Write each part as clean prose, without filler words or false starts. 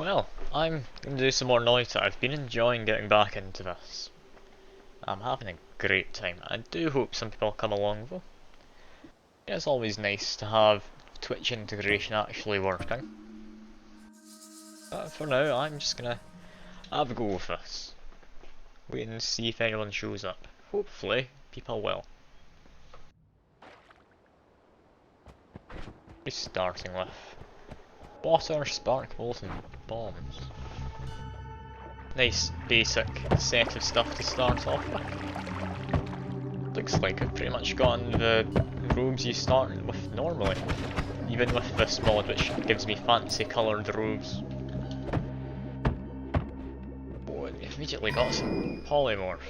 Well, I'm going to do some more Noita. I've been enjoying getting back into this. I'm having a great time. I do hope some people come along though. It's always nice to have Twitch integration actually working. But for now, I'm just gonna have a go with this. Wait and see if anyone shows up. Hopefully, people will. Who's starting with? Water, sparkles, and bombs. Nice basic set of stuff to start off with. Looks like I've pretty much gotten the robes you start with normally. Even with this mod, which gives me fancy coloured robes. Oh, and immediately got some polymorph.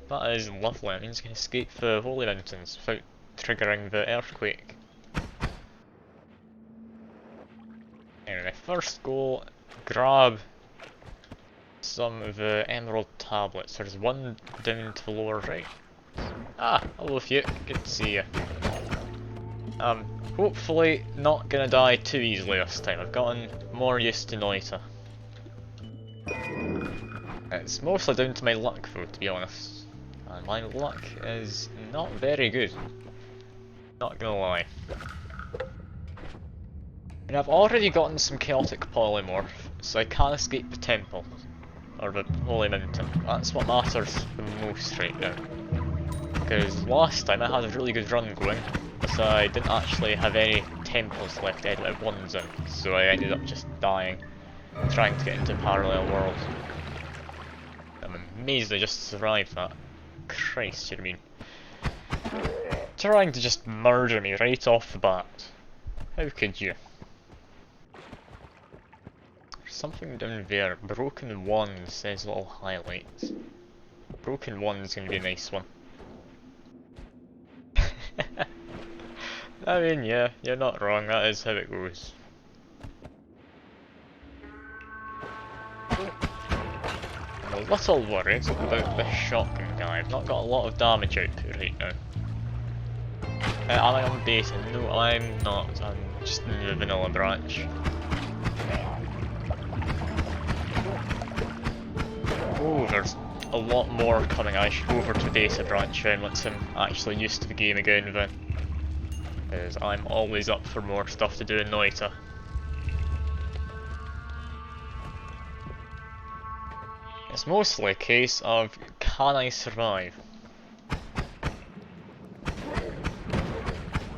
That is lovely. It means I can escape the Holy Mountains without triggering the earthquake. Anyway, first go grab some of the emerald tablets. There's one down to the lower right. Ah, hello Few, good to see you. Hopefully not gonna die too easily this time. I've gotten more used to Noita. It's mostly down to my luck though, to be honest. And my luck is not very good. Not gonna lie. And I've already gotten some chaotic polymorph, so I can escape the temple. Or the Holy Mountain. That's what matters the most right now. Because last time I had a really good run going, so I didn't actually have any temples left, I had like ones in, so I ended up just dying, trying to get into a parallel world. I'm amazed I just survived that. Christ, you know what I mean? Trying to just murder me right off the bat. How could you? Something down there, broken one says little highlights. Broken one's gonna be a nice one. I mean, yeah, you're not wrong, that is how it goes. I'm a little worried about this shotgun guy. I've not got a lot of damage output right now. Am I on beta? No, I'm not. I'm just in the vanilla branch. Oh, there's a lot more coming. I should go over to beta branch then once I'm actually used to the game again then. Because I'm always up for more stuff to do in Noita. It's mostly a case of, can I survive?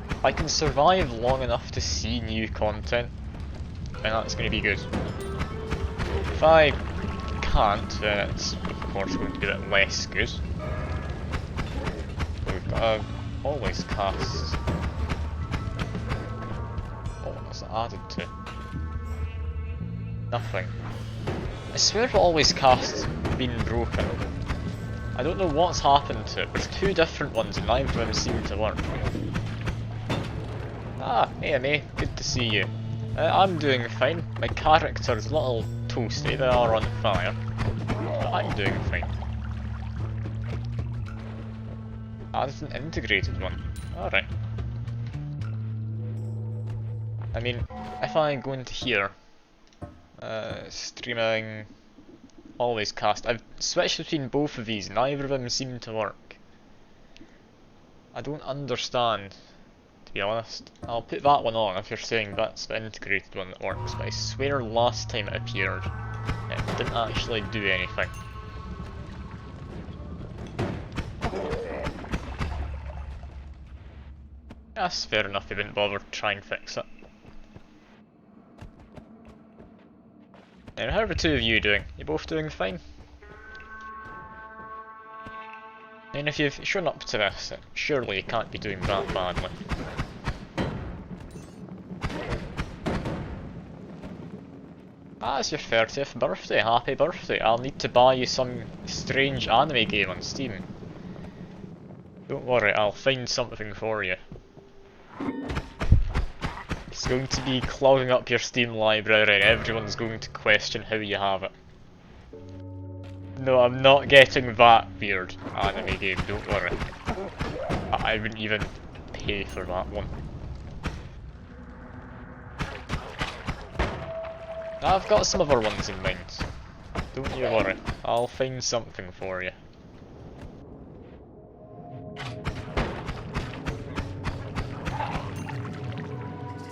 If I can survive long enough to see new content, then that's going to be good. If I can't, then it's of course going to be a bit less good. But we've got to always cast. Oh, what's that added to? Nothing. I swear to always cast been broken. I don't know what's happened to it. There's two different ones and neither of them seem to work. Ah, hey mate, good to see you. I'm doing fine. My character's a little toasty, they are on fire. But I'm doing fine. Ah, that's an integrated one. Alright. I mean, if I go into here, streaming, always cast. I've switched between both of these, neither of them seem to work. I don't understand, to be honest. I'll put that one on if you're saying that's the integrated one that works, but I swear last time it appeared, it didn't actually do anything. That's fair enough, they didn't bother to try and fix it. Now, how are the two of you doing? You both doing fine? And if you've shown up to this, surely you can't be doing that badly. Ah, it's your 30th birthday, happy birthday. I'll need to buy you some strange anime game on Steam. Don't worry, I'll find something for you. It's going to be clogging up your Steam library and everyone's going to question how you have it. No, I'm not getting that weird anime game, don't worry. I wouldn't even pay for that one. I've got some other ones in mind. Don't you worry, I'll find something for you.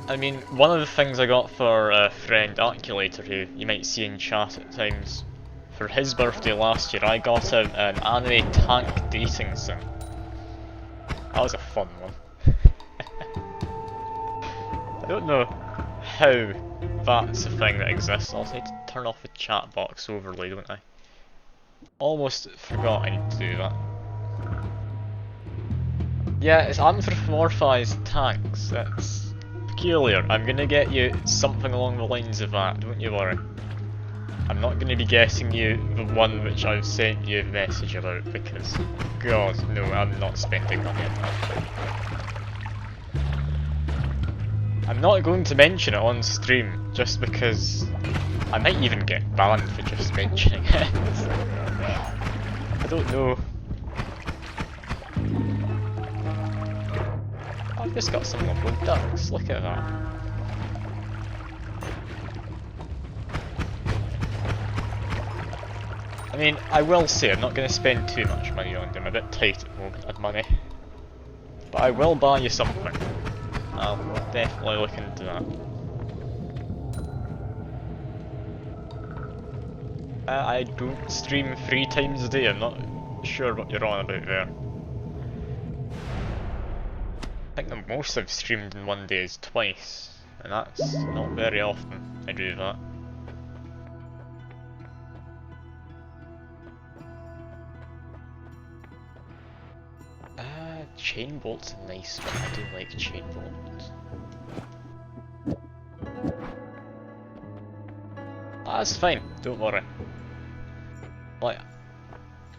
I mean, one of the things I got for a friend Arculator, who you might see in chat at times, for his birthday last year, I got him an anime tank dating sim. That was a fun one. I don't know how that's a thing that exists. I also need to turn off the chat box overlay, don't I? Almost forgot I need to do that. Yeah, it's anthropomorphized tanks. That's peculiar. I'm gonna get you something along the lines of that, don't you worry. I'm not gonna be getting you the one which I've sent you a message about because, God, no, I'm not spending money on that. I'm not going to mention it on stream just because I might even get banned for just mentioning it. I don't know. I've just got some lovely ducks, look at that. I mean, I will say I'm not going to spend too much money on them, I'm a bit tight at the moment on money. But I will buy you something. I'll definitely look into that. I don't stream 3 times a day, I'm not sure what you're on about there. I think the most I've streamed in one day is twice, and that's not very often I do that. Chain bolt's a nice one, I do like chain bolts. That's fine, don't worry. Like,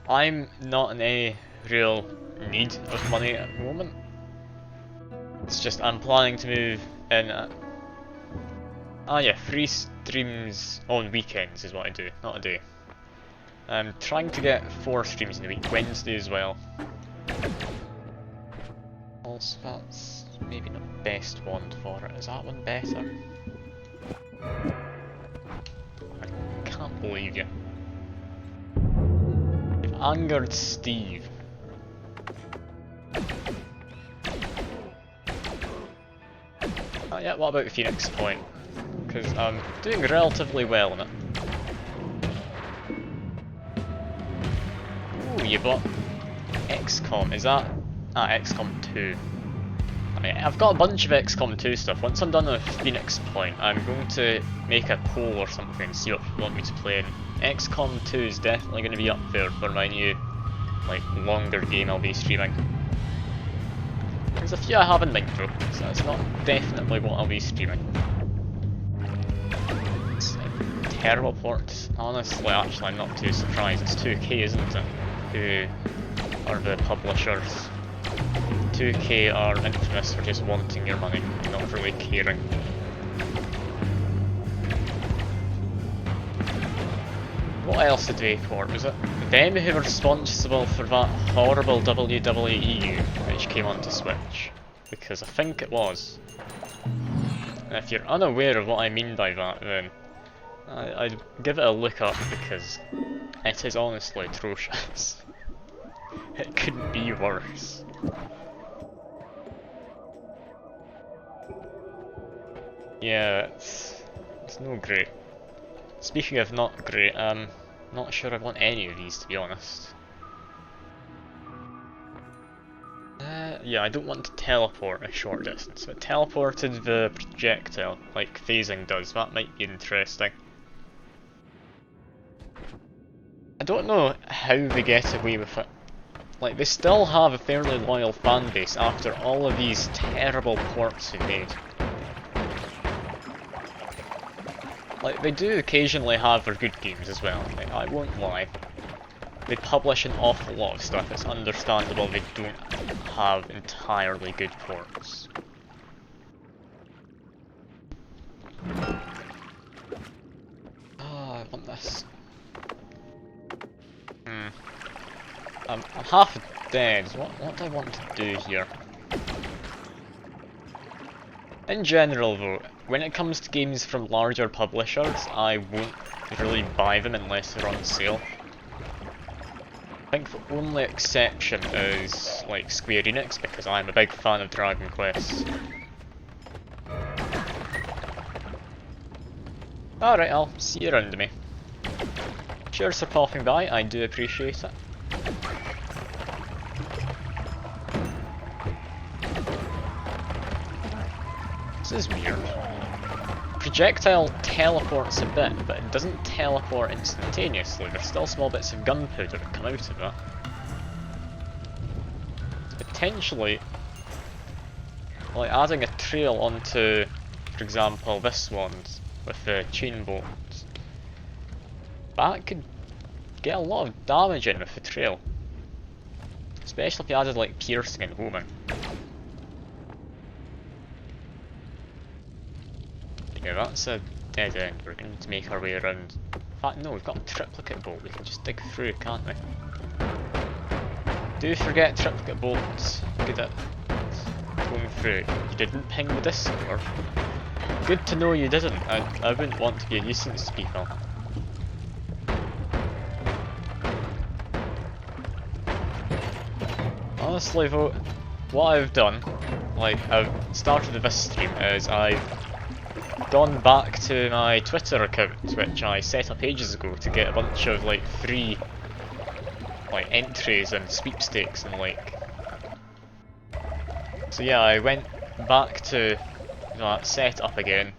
I'm not in any real need of money at the moment. It's just I'm planning to move in at... Ah yeah, 3 streams on weekends is what I do, not a day. I'm trying to get 4 streams in a week, Wednesday as well. Also, that's maybe not the best wand for it. Is that one better? I can't believe you. You've angered Steve. Oh yeah, what about Phoenix Point? Because I'm doing relatively well in it. Ooh, you bought XCOM, is that? Ah, XCOM 2. I've got a bunch of XCOM 2 stuff. Once I'm done with Phoenix Point, I'm going to make a poll or something and see what you want me to play in. XCOM 2 is definitely going to be up there for my new, like, longer game I'll be streaming. There's a few I have in mind though, so it's not definitely what I'll be streaming. It's a terrible port. Honestly, actually, I'm not too surprised. It's 2K, isn't it? Who are the publishers. 2K are infamous for just wanting your money, not really caring. What else did they port? Was it them who were responsible for that horrible WWE which came onto Switch? Because I think it was. And if you're unaware of what I mean by that, then I'd give it a look up because it is honestly atrocious. It couldn't be worse. Yeah, it's no great. Speaking of not great, not sure I want any of these to be honest. Yeah, I don't want to teleport a short distance, but teleported the projectile, like phasing does, that might be interesting. I don't know how they get away with it. Like, they still have a fairly loyal fan base after all of these terrible ports they made. Like, they do occasionally have their good games as well, like, I won't lie. They publish an awful lot of stuff, it's understandable they don't have entirely good ports. I want this. I'm half dead, what do I want to do here? In general though, when it comes to games from larger publishers, I won't really buy them unless they're on sale. I think the only exception is like Square Enix, because I'm a big fan of Dragon Quest. Alright, I'll see you around me. Cheers for popping by, I do appreciate it. This is weird. Projectile teleports a bit, but it doesn't teleport instantaneously. There's still small bits of gunpowder that come out of it. Potentially, like adding a trail onto, for example, this one with the chain bolts, that could get a lot of damage in with the trail. Especially if you added like piercing and homing. Yeah, that's a dead end. We're going to make our way around. In fact, no, we've got a triplicate bolt. We can just dig through, can't we? Do forget triplicate bolts. Good at going through. You didn't ping the Discord. Good to know you didn't. I wouldn't want to be a nuisance to people. Honestly though, what I've done, like I've started this stream, is I've gone back to my Twitter account, which I set up ages ago to get a bunch of like free like entries and sweepstakes and like. So yeah, I went back to that setup again,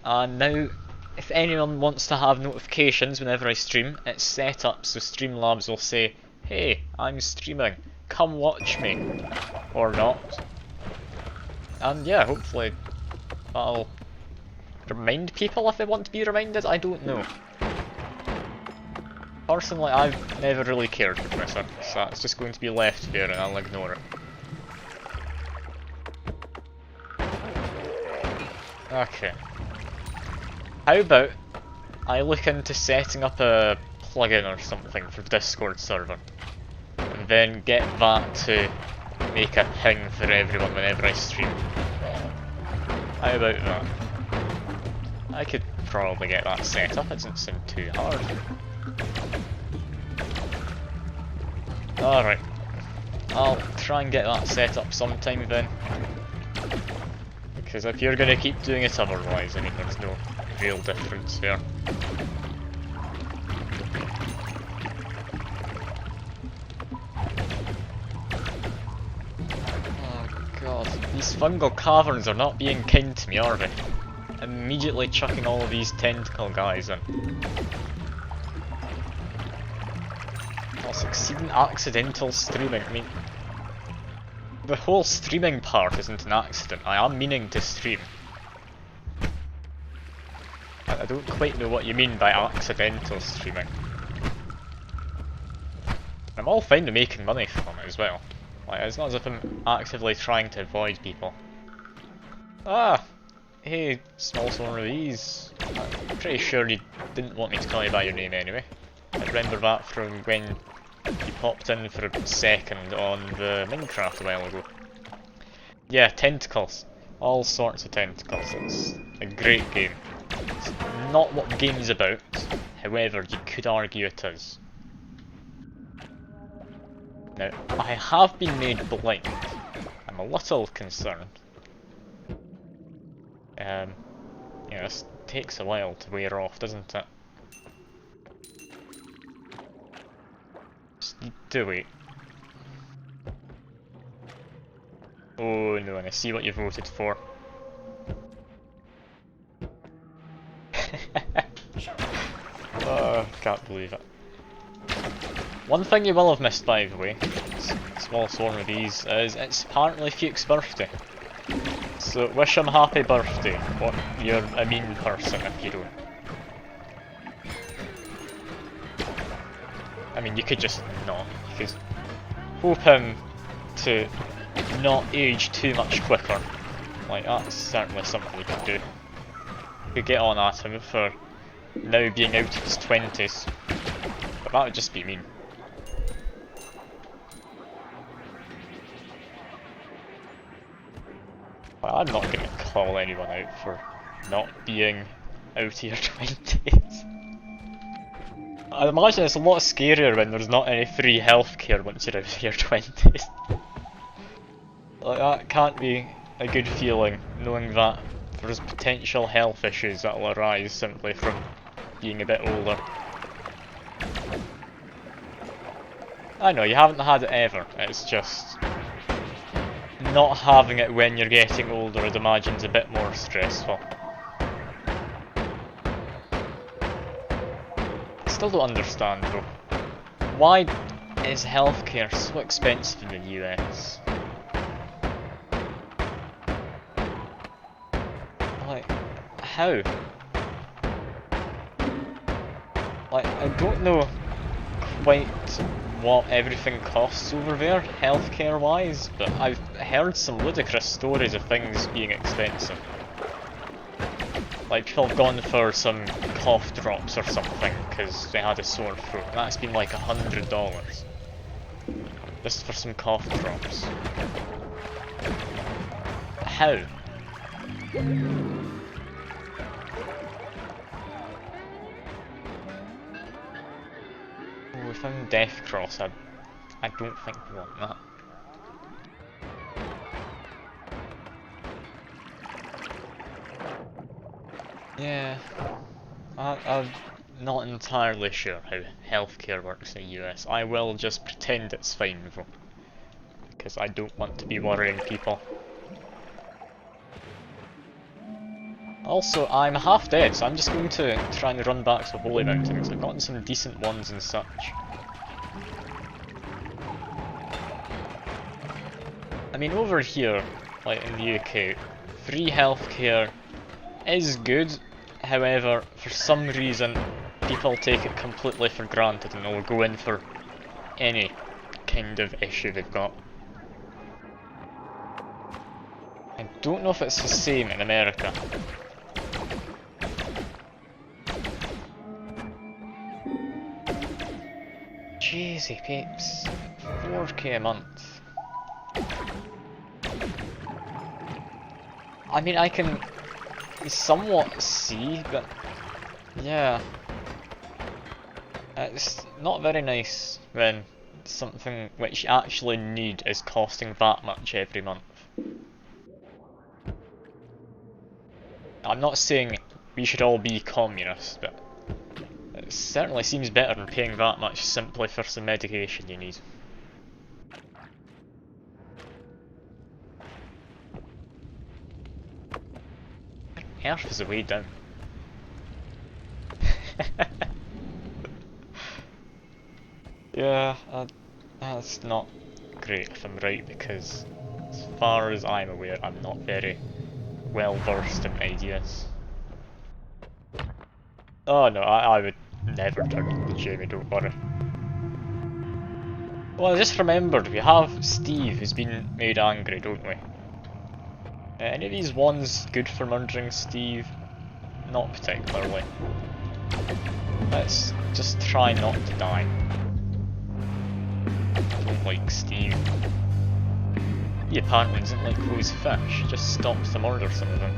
and now if anyone wants to have notifications whenever I stream, it's set up so Streamlabs will say, hey, I'm streaming, come watch me, or not. And yeah, hopefully that'll remind people if they want to be reminded, I don't know. Personally, I've never really cared for this, so that's just going to be left there and I'll ignore it. Okay. How about I look into setting up a plugin or something for the Discord server, and then get that to make a ping for everyone whenever I stream. How about that? I could probably get that set up, it doesn't seem too hard. Alright. I'll try and get that set up sometime then. Because if you're going to keep doing it otherwise, I mean, there's no real difference there. Oh god, these fungal caverns are not being kind to me, are they? Immediately chucking all of these tentacle guys in. I'll succeed in accidental streaming. I mean, the whole streaming part isn't an accident. I am meaning to stream. I don't quite know what you mean by accidental streaming. I'm all fine with making money from it as well. Like, it's not as if I'm actively trying to avoid people. Ah! Hey, small one of these. I'm pretty sure you didn't want me to call you by your name anyway. I remember that from when you popped in for a second on the Minecraft a while ago. Yeah, tentacles. All sorts of tentacles. It's a great game. It's not what the game's about, however, you could argue it is. Now, I have been made blind. I'm a little concerned. Yeah, this takes a while to wear off, doesn't it? Just do it. Oh no, and I see what you voted for. Oh, can't believe it. One thing you will have missed, by the way, small swarm of these, is it's apparently Fuke's birthday. So wish him happy birthday. What? You're a mean person if you don't. I mean, you could just not. You could hope him to not age too much quicker. Like, that's certainly something you could do. You could get on at him for now being out of his 20s. But that would just be mean. Well, I'm not going to call anyone out for not being out of your 20s. I imagine it's a lot scarier when there's not any free healthcare once you're out of your 20s. Like, that can't be a good feeling, knowing that there's potential health issues that will arise simply from being a bit older. I know, you haven't had it ever, it's just not having it when you're getting older, I'd imagine, is a bit more stressful. I still don't understand though. Why is healthcare so expensive in the US? Like, how? Like, I don't know quite what everything costs over there, healthcare wise, but I've heard some ludicrous stories of things being expensive. Like, people have gone for some cough drops or something because they had a sore throat, and that's been like $100. Just for some cough drops. How? Oh, we found Death Cross. I don't think we want that. Yeah, I'm not entirely sure how healthcare works in the US. I will just pretend it's fine though, because I don't want to be worrying people. Also, I'm half dead, so I'm just going to try and run back to Holy Mountains. I've gotten some decent ones and such. I mean, over here, like in the UK, free healthcare is good. However, for some reason, people take it completely for granted and they'll go in for any kind of issue they've got. I don't know if it's the same in America. Jeezy peeps, 4k a month. I mean, I can somewhat see, but yeah, it's not very nice when something which you actually need is costing that much every month. I'm not saying we should all be communists, but it certainly seems better than paying that much simply for some medication you need. Earth is a way down. Yeah, that's not great if I'm right, because as far as I'm aware, I'm not very well versed in ideas. Oh no, I would never turn on the Jamie, don't worry. Well, I just remembered, we have Steve who's been made angry, don't we? Any of these ones good for murdering Steve? Not particularly. Let's just try not to die. I don't like Steve. He apparently doesn't like closed fish, he just stops to murder some of them.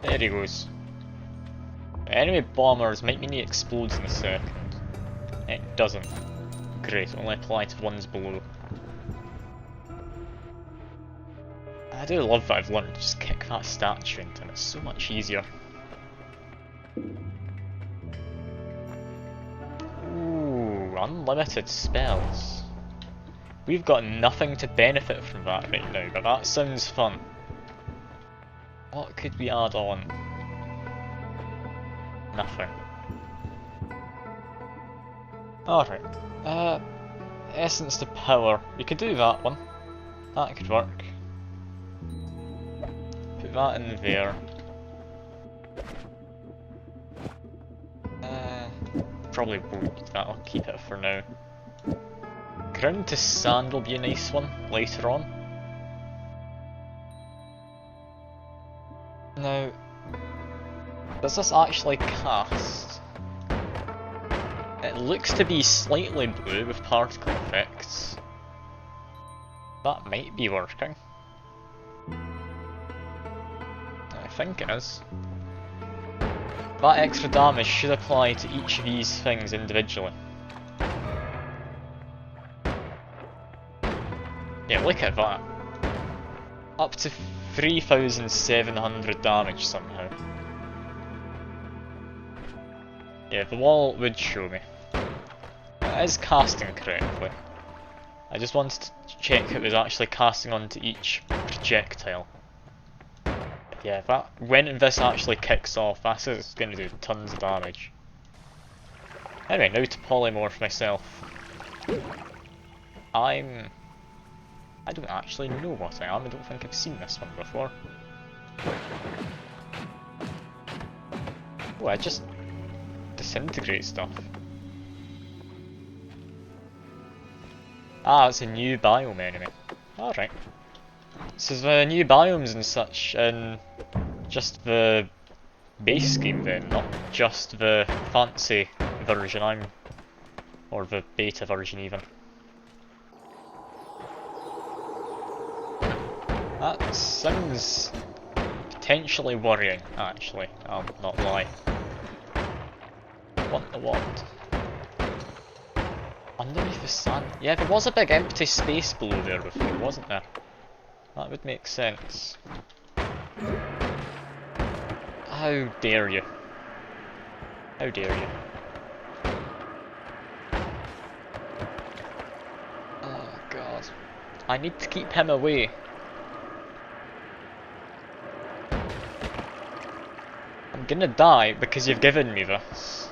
There he goes. Enemy bombers might mean he explodes in a second. It doesn't. Great, only apply to ones below. I do love that I've learned to just kick that statue into him, it's so much easier. Ooh, unlimited spells. We've got nothing to benefit from that right now, but that sounds fun. What could we add on? Nothing. Alright. Essence to power. We could do that one. That could work. Put that in there. Probably won't need that, I'll keep it for now. Ground to sand will be a nice one later on. Now, does this actually cast? It looks to be slightly blue with particle effects. That might be working. I think it is. That extra damage should apply to each of these things individually. Yeah, look at that. Up to 3,700 damage somehow. Yeah, the wall would show me. It is casting correctly. I just wanted to check it was actually casting onto each projectile. Yeah, when this actually kicks off, that is going to do tons of damage. Anyway, now to polymorph myself. I don't actually know what I am. I don't think I've seen this one before. Oh, I just disintegrate stuff. Ah, it's a new biome enemy. Alright. So the new biomes and such in just the base game then, not just the fancy version or the beta version even. That sounds potentially worrying, actually, I'll not lie. What the what? Underneath the sand? Yeah, there was a big empty space below there before, wasn't there? That would make sense. How dare you? How dare you? Oh god. I need to keep him away. I'm gonna die because you've given me this.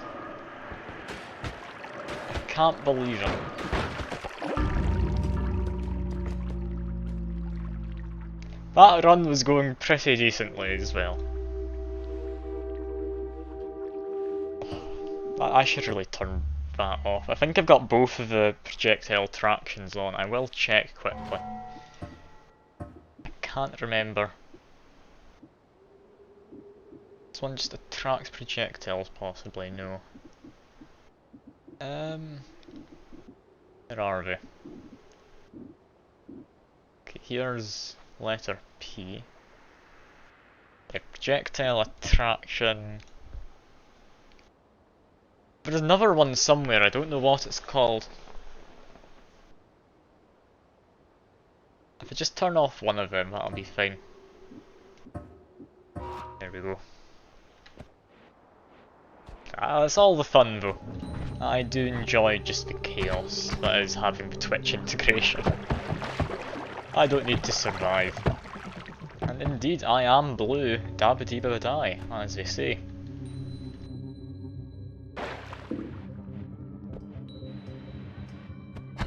I can't believe it. That run was going pretty decently as well. I should really turn that off. I think I've got both of the projectile tractions on. I will check quickly. I can't remember. This one just attracts projectiles, possibly, no. Where are we? Okay, here's letter P. Okay, projectile attraction. There's another one somewhere, I don't know what it's called. If I just turn off one of them, that'll be fine. There we go. That's all the fun though. I do enjoy just the chaos that is having the Twitch integration. I don't need to survive. And indeed, I am blue, dabba-dee-ba-die, as they say. I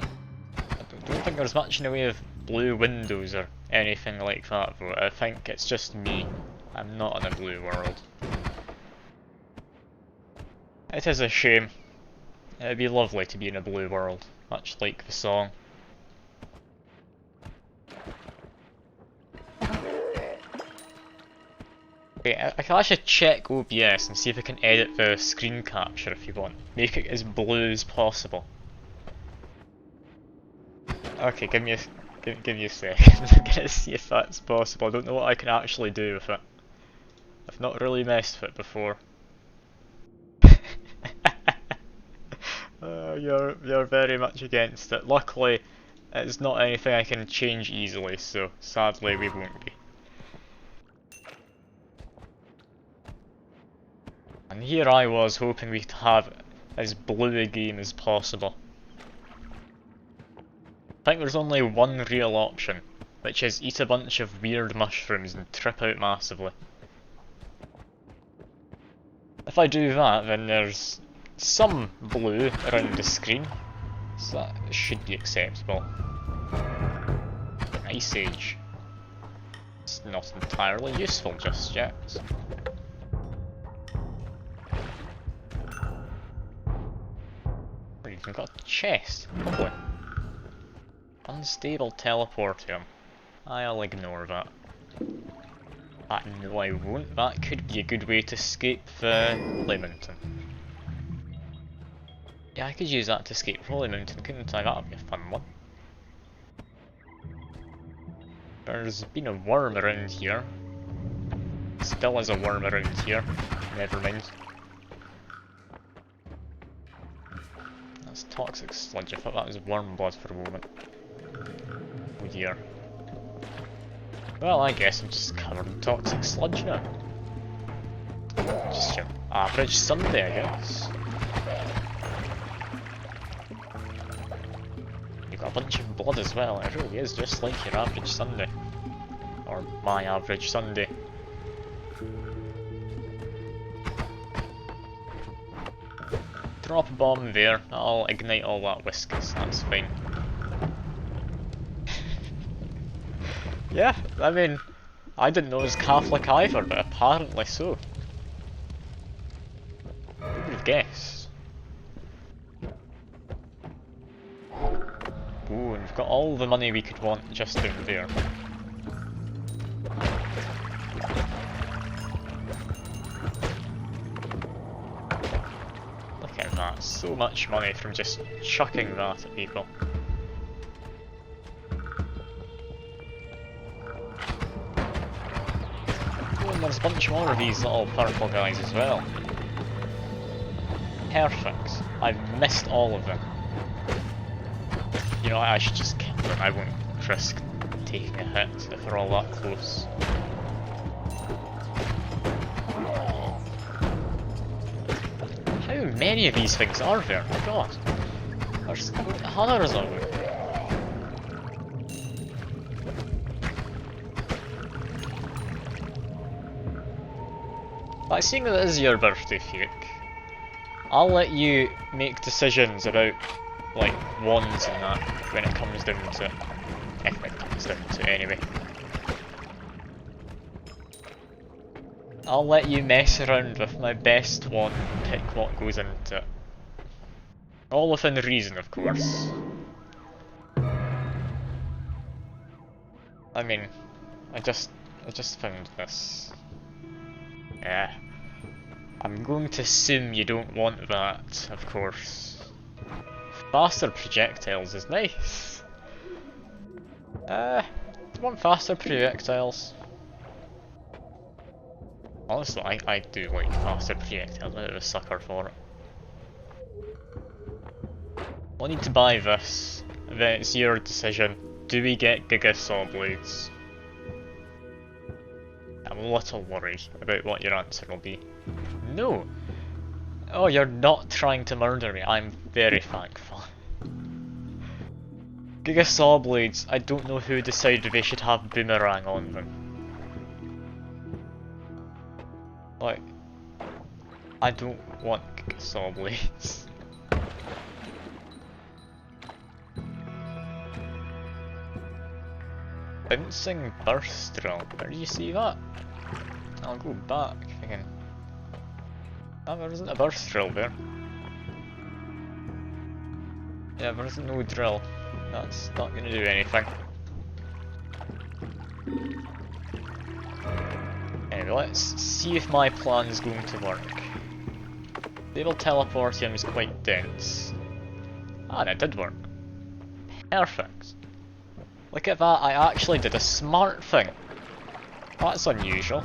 don't think there's much in the way of blue windows or anything like that though. I think it's just me. I'm not in a blue world. It is a shame. It'd be lovely to be in a blue world, much like the song. Okay, I can actually check OBS and see if I can edit the screen capture if you want. Make it as blue as possible. Okay, give me a second. I'm gonna see if that's possible. I don't know what I can actually do with it. I've not really messed with it before. You're very much against it. Luckily, it's not anything I can change easily, so sadly we won't be. And here I was hoping we'd have as blue a game as possible. I think there's only one real option, which is eat a bunch of weird mushrooms and trip out massively. If I do that, then there's some blue around the screen, so that should be acceptable. Ice Age. It's not entirely useful just yet. We've even got a chest. Lovely. Unstable teleportium. I'll ignore that. No I won't. That could be a good way to escape the Holy Mountain. Yeah, I could use that to escape Holy Mountain, couldn't I? That would be a fun one. There's been a worm around here. Still is a worm around here. Never mind. That's toxic sludge. I thought that was worm blood for a moment. Oh dear. Well, I guess I'm just covered in toxic sludge now. Just your average Sunday, I guess. You've got a bunch of blood as well. It really is just like your average Sunday. Or my average Sunday. Drop a bomb there, I'll ignite all that whiskers, that's fine. Yeah, I mean, I didn't know it was Catholic either, but apparently so. Who would have guessed? Ooh, and we've got all the money we could want just down there. Look at that, so much money from just chucking that at people. Oh, and there's a bunch more of these little purple guys as well. Perfect. I've missed all of them. You know, I should just kill them. I won't risk taking a hit if they're all that close. How many of these things are there? My god. There's hundreds of them. But seeing that it is your birthday, Felix, I'll let you make decisions about, like, wands and that when it comes down to it. If it comes down to it, anyway. I'll let you mess around with my best wand and pick what goes into it. All within reason, of course. I mean, I just found this. Yeah. I'm going to assume you don't want that, of course. Faster projectiles is nice. Do you want faster projectiles? Honestly, I do like faster projectiles. I'm a bit of a sucker for it. We'll need to buy this, then it's your decision. Do we get Giga Saw Blades? I'm a little worried about what your answer will be. No! Oh, you're not trying to murder me. I'm very thankful. Giga Saw Blades, I don't know who decided they should have boomerang on them. Like, I don't want Giga Saw Blades. Bouncing burst drill. Where do you see that? I'll go back thinking. Ah, there isn't a burst drill there. Yeah, there isn't no drill. That's not gonna do anything. Anyway, let's see if my plan is going to work. Stable teleportium is quite dense. Ah, and it did work. Perfect. Look at that, I actually did a smart thing. That's unusual.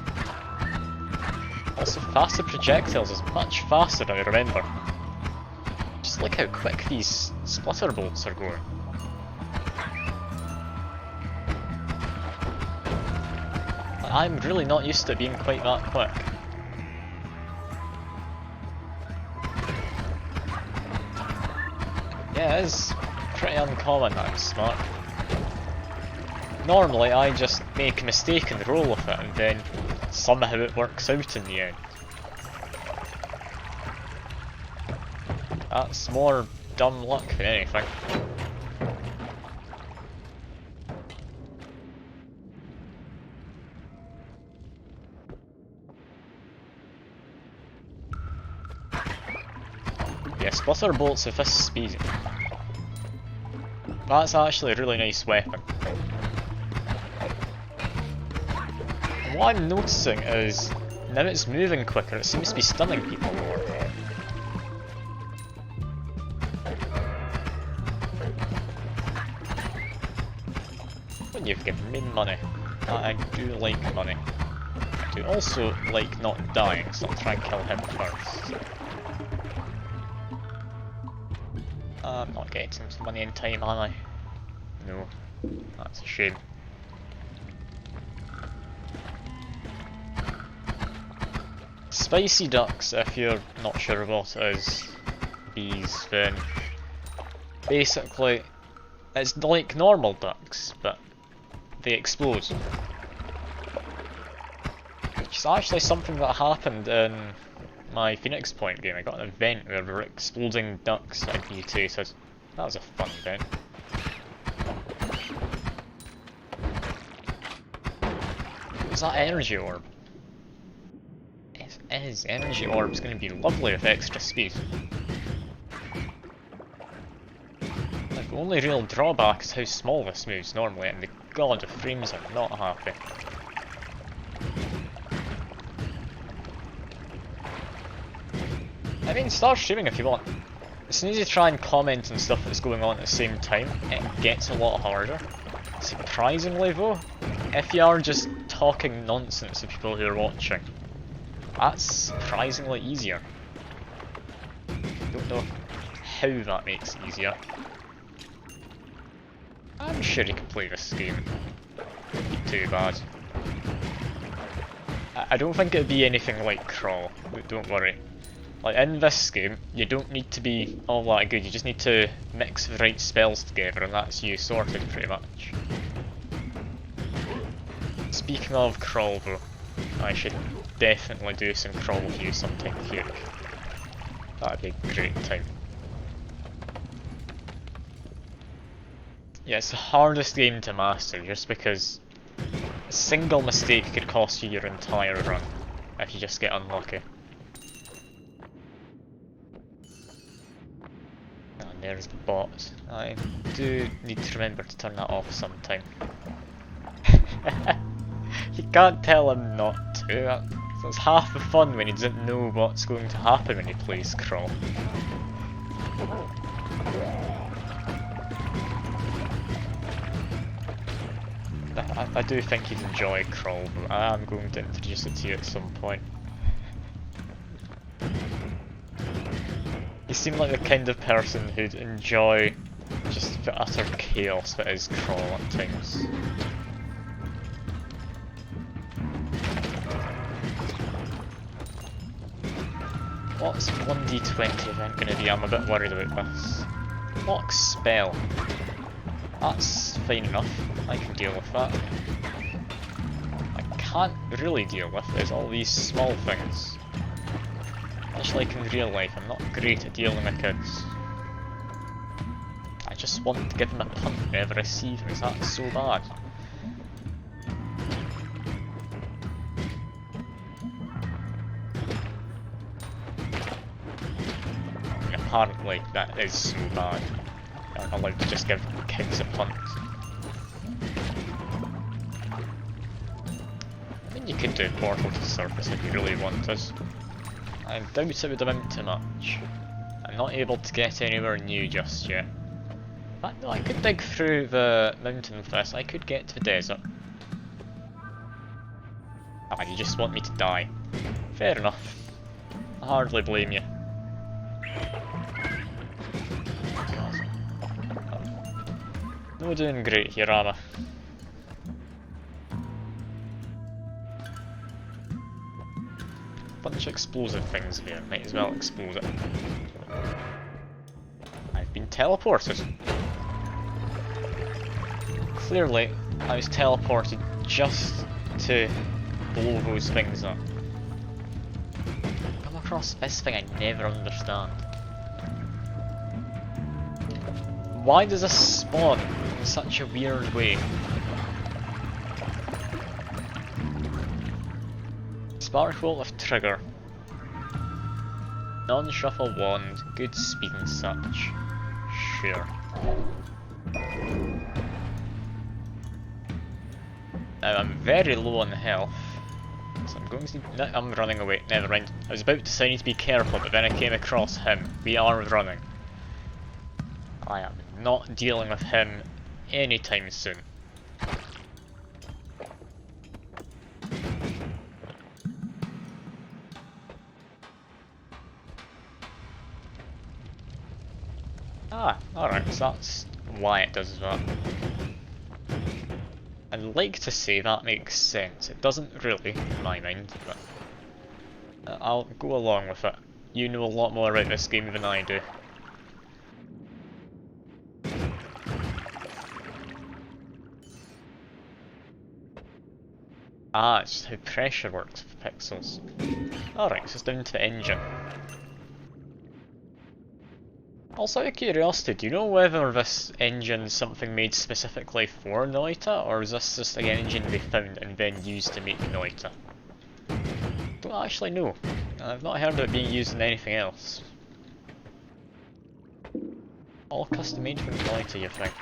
Also, faster projectiles is much faster than I remember. Just look how quick these splitter bolts are going. I'm really not used to being quite that quick. Yeah, it is pretty uncommon that I'm smart. Normally I just make a mistake and roll with it and then somehow it works out in the end. That's more dumb luck than anything. Yeah, splitter bolts with this speed. That's actually a really nice weapon. What I'm noticing is, now it's moving quicker, it seems to be stunning people more. When you've given me money. I do like money. I do also like not dying, so I'll try and kill him first. I'm not getting some money in time, am I? No. That's a shame. Spicy ducks, if you're not sure what it is, bees, then basically it's like normal ducks, but they explode. Which is actually something that happened in my Phoenix Point game. I got an event where we were exploding ducks that had mutated. That was a fun event. Was that energy orb? It is. Energy orb's going to be lovely with extra speed. The only real drawback is how small this moves normally, and the god, the frames are not happy. I mean, start streaming if you want. As soon as you try and comment on stuff that's going on at the same time, it gets a lot harder. Surprisingly though, if you are just talking nonsense to people who are watching, that's surprisingly easier. Don't know how that makes it easier. I'm sure you can play this game. Wouldn't be too bad. I don't think it'd be anything like Crawl, but don't worry. Like in this game, you don't need to be all that good, you just need to mix the right spells together and that's you sorted pretty much. Speaking of Crawl though, I should definitely do some Crawl with you sometime here. That'd be a great time. Yeah, it's the hardest game to master just because a single mistake could cost you your entire run if you just get unlucky. And there's the bot. I do need to remember to turn that off sometime. You can't tell him not to. That's half the fun when he doesn't know what's going to happen when he plays Crawl. I do think you'd enjoy Crawl, but I am going to introduce it to you at some point. You seem like the kind of person who'd enjoy just the utter chaos that is Crawl at times. What's 1d20 event going to be? I'm a bit worried about this. Lock spell. That's fine enough. I can deal with that. I can't really deal with is all these small things. Much like in real life, I'm not great at dealing with kids. I just want to give them a punt whenever I see them. Is that so bad? Apparently that is so bad. I'm allowed to just give kids a punt. I mean, you could do Portal to Surface if you really wanted. I doubt it would amount to much. I'm not able to get anywhere new just yet. But no, I could dig through the mountain with this. I could get to the desert. Ah, you just want me to die. Fair enough. I hardly blame you. No doing great here, am I? Bunch of explosive things here, might as well explode it. I've been teleported. Clearly, I was teleported just to blow those things up. Come across this thing I never understand. Why does this spawn in such a weird way? Sparkle of trigger. Non-shuffle wand, good speed and such. Sure. Now I'm very low on health, so I'm going to... No, I'm running away, never mind. I was about to say I need to be careful, but then I came across him. We are running. I am not dealing with him anytime soon. Ah, alright, so that's why it does that. I'd like to say that makes sense. It doesn't really, in my mind, but I'll go along with it. You know a lot more about this game than I do. Ah, it's how pressure works with pixels. Alright, so it's down to the engine. Also, out of curiosity, do you know whether this engine is something made specifically for Noita, or is this just an engine they found and then used to make Noita? Don't actually know. I've not heard of it being used in anything else. All custom made for Noita, you think?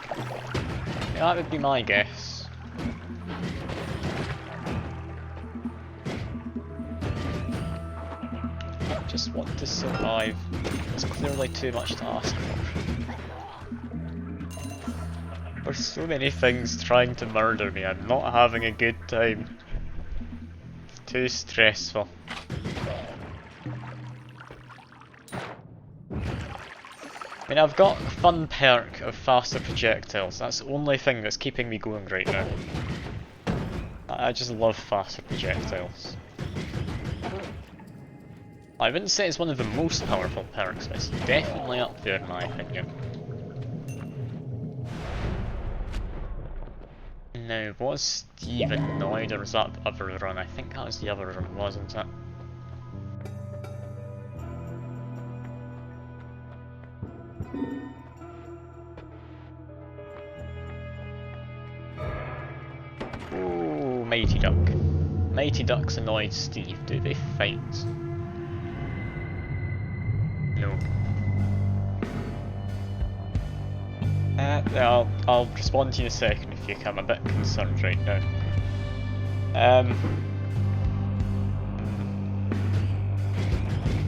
Yeah, that would be my guess. I just want to survive. It's clearly too much to ask for. There's so many things trying to murder me, I'm not having a good time. It's too stressful. I mean, I've got a fun perk of faster projectiles, that's the only thing that's keeping me going right now. I just love faster projectiles. I wouldn't say it's one of the most powerful perks, but it's definitely up there in my opinion. Now, was Steve annoyed or was that the other run? I think that was the other run, wasn't it? Ooh, Mighty Duck. Mighty Ducks annoyed Steve. Do they fight? No. I'll respond to you in a second if you come. I'm a bit concerned right now.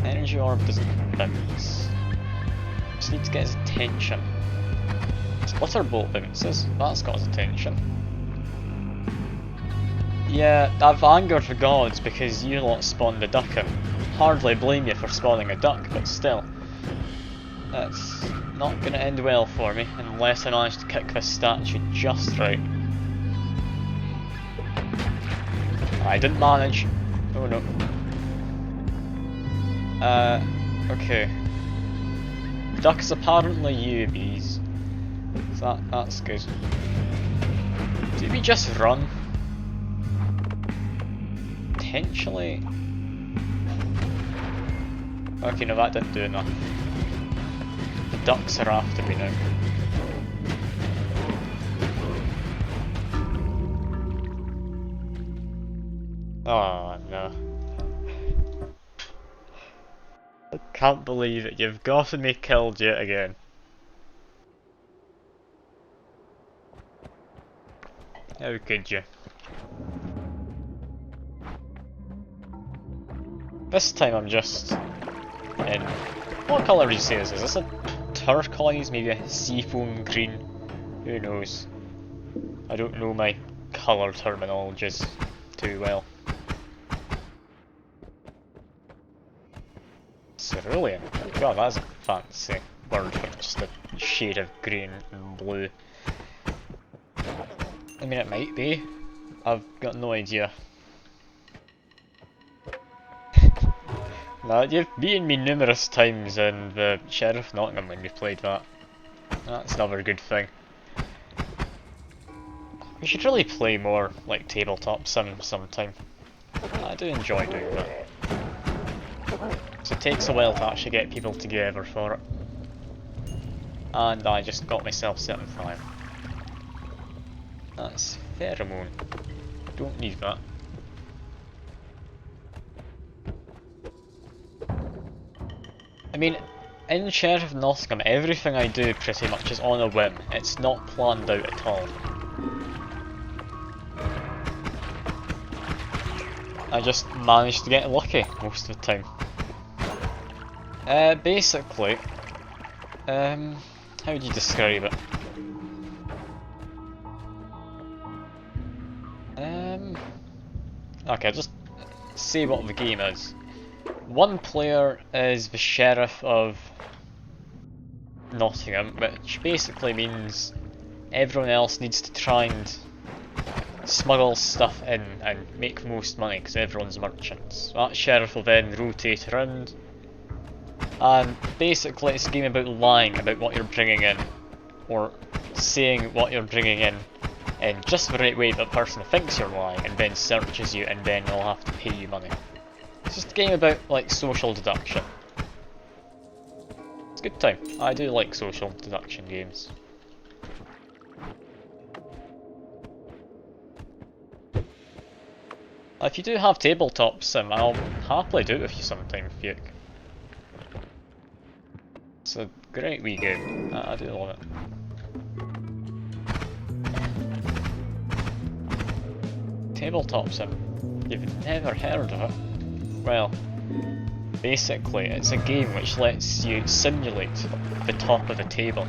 Energy orb doesn't bounce. Just need to get his attention. Splitterbolt bounces. That's got his attention. Yeah, I've angered the gods because you lot spawned a duck in. Hardly blame you for spawning a duck, but still. That's not going to end well for me, unless I manage to kick this statue just right. I didn't manage. Oh no. Okay. The duck is apparently you, bees. So that's good. Did we just run? Potentially. Okay, no, that didn't do enough. The ducks are after me now. Oh no. I can't believe it, you've gotten me killed yet again. How could you? This time I'm just in... What colour would you say this is? Is this a turquoise, maybe a seafoam green? Who knows? I don't know my colour terminologies too well. Cerulean? God, that's a fancy word for just a shade of green and blue. I mean, it might be. I've got no idea. Now, you've beaten me numerous times in the Sheriff Nottingham when we played that. That's never a good thing. We should really play more, like, tabletop sim sometime. I do enjoy doing that. So it takes a while to actually get people together for it. And I just got myself set on fire. That's pheromone. Don't need that. I mean, in Sheriff Nottingham, everything I do pretty much is on a whim. It's not planned out at all. I just manage to get lucky most of the time. Basically, how would you describe it? Okay, just say what the game is. One player is the sheriff of Nottingham, which basically means everyone else needs to try and smuggle stuff in and make most money because everyone's merchants. That sheriff will then rotate around, and basically it's a game about lying about what you're bringing in, or saying what you're bringing in just the right way that the person thinks you're lying and then searches you and then they'll have to pay you money. It's just a game about like social deduction. It's a good time. I do like social deduction games. If you do have tabletop sim, I'll happily do it with you sometime, Fuke. It's a great wee game. I do love it. Tabletop sim. You've never heard of it? Well, basically it's a game which lets you simulate the top of a table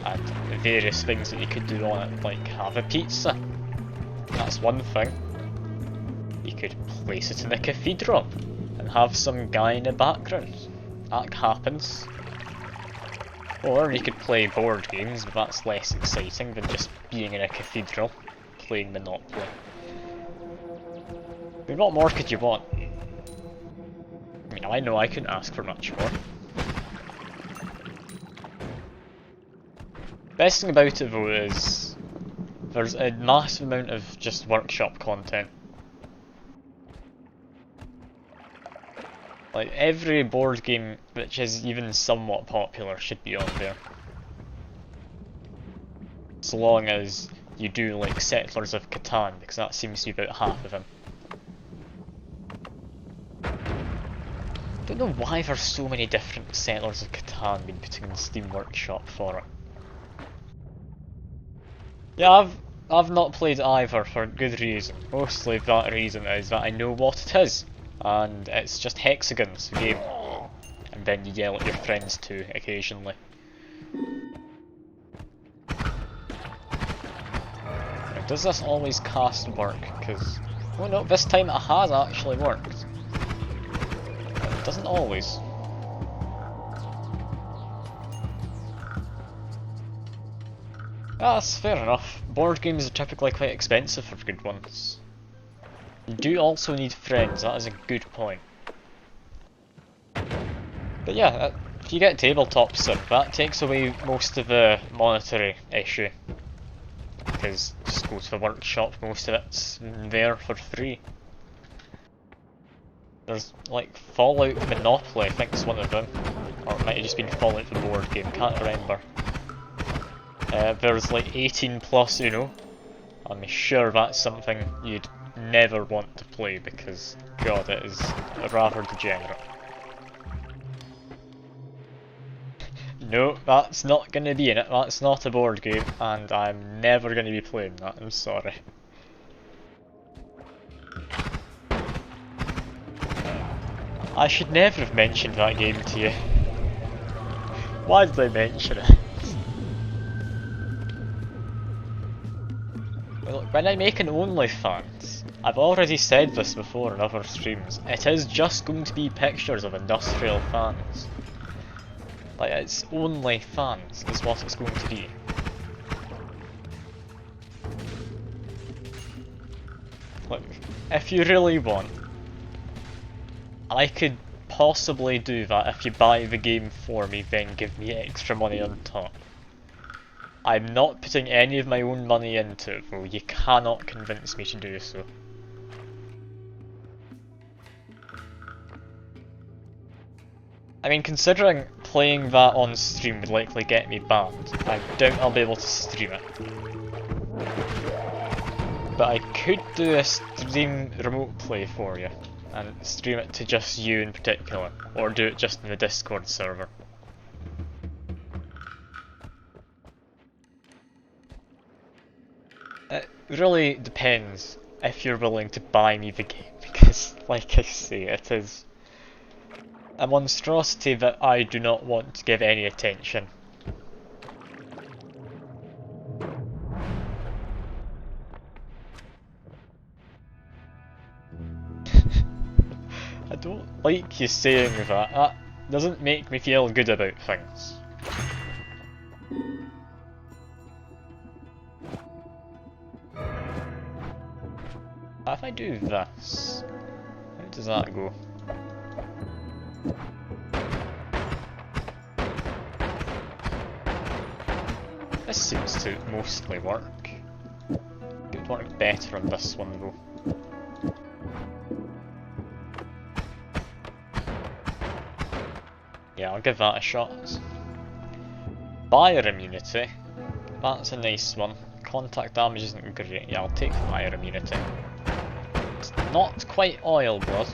and the various things that you could do on it, like have a pizza. That's one thing. You could place it in a cathedral and have some guy in the background. That happens. Or you could play board games, but that's less exciting than just being in a cathedral playing Monopoly. I mean, what more could you want? I mean, I know I couldn't ask for much more. Best thing about it though is there's a massive amount of just workshop content. Like every board game which is even somewhat popular should be on there. So long as you do like Settlers of Catan, because that seems to be about half of them. I don't know why there's so many different Settlers of Catan being put in Steam Workshop for it. Yeah, I've not played either for good reason. Mostly that reason is that I know what it is, and it's just hexagons game, and then you yell at your friends too occasionally. Now, does this always cast work? Because, oh no, this time it has actually worked. But it doesn't always. That's fair enough. Board games are typically quite expensive for good ones. You do also need friends, that is a good point. But yeah, if you get tabletop sim, that takes away most of the monetary issue. Because just go to the workshop, most of it's there for free. There's like Fallout Monopoly, I think is one of them. Or it might have just been Fallout the board game, can't remember. There's like 18 plus Uno. I'm sure that's something you'd never want to play because, god, it is rather degenerate. No, that's not going to be in it, that's not a board game, and I'm never going to be playing that, I'm sorry. I should never have mentioned that game to you. Why did I mention it? Well, when I make an OnlyFans, I've already said this before in other streams, it is just going to be pictures of industrial fans. Like, it's only fans is what it's going to be. Look, if you really want, I could possibly do that if you buy the game for me, then give me extra money on top. I'm not putting any of my own money into it though, you cannot convince me to do so. I mean, considering playing that on stream would likely get me banned, I doubt I'll be able to stream it. But I could do a stream remote play for you, and stream it to just you in particular, or do it just in the Discord server. It really depends if you're willing to buy me the game, because like I say, it is a monstrosity that I do not want to give any attention. I don't like you saying that. That doesn't make me feel good about things. If I do this, how does that go? This seems to mostly work. It would work better on this one though. Yeah, I'll give that a shot. Fire immunity. That's a nice one. Contact damage isn't great. Yeah, I'll take fire immunity. It's not quite oil blood.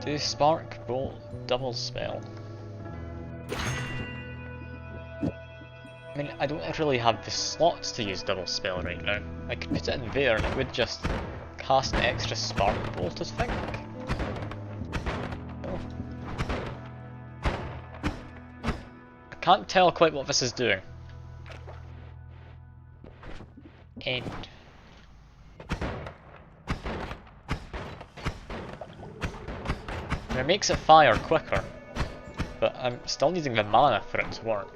Do spark bolt double spell. I mean, I don't really have the slots to use double spell right now. I could put it in there and it would just cast an extra spark bolt, I think. Oh. I can't tell quite what this is doing. End. And it makes it fire quicker, but I'm still needing the mana for it to work.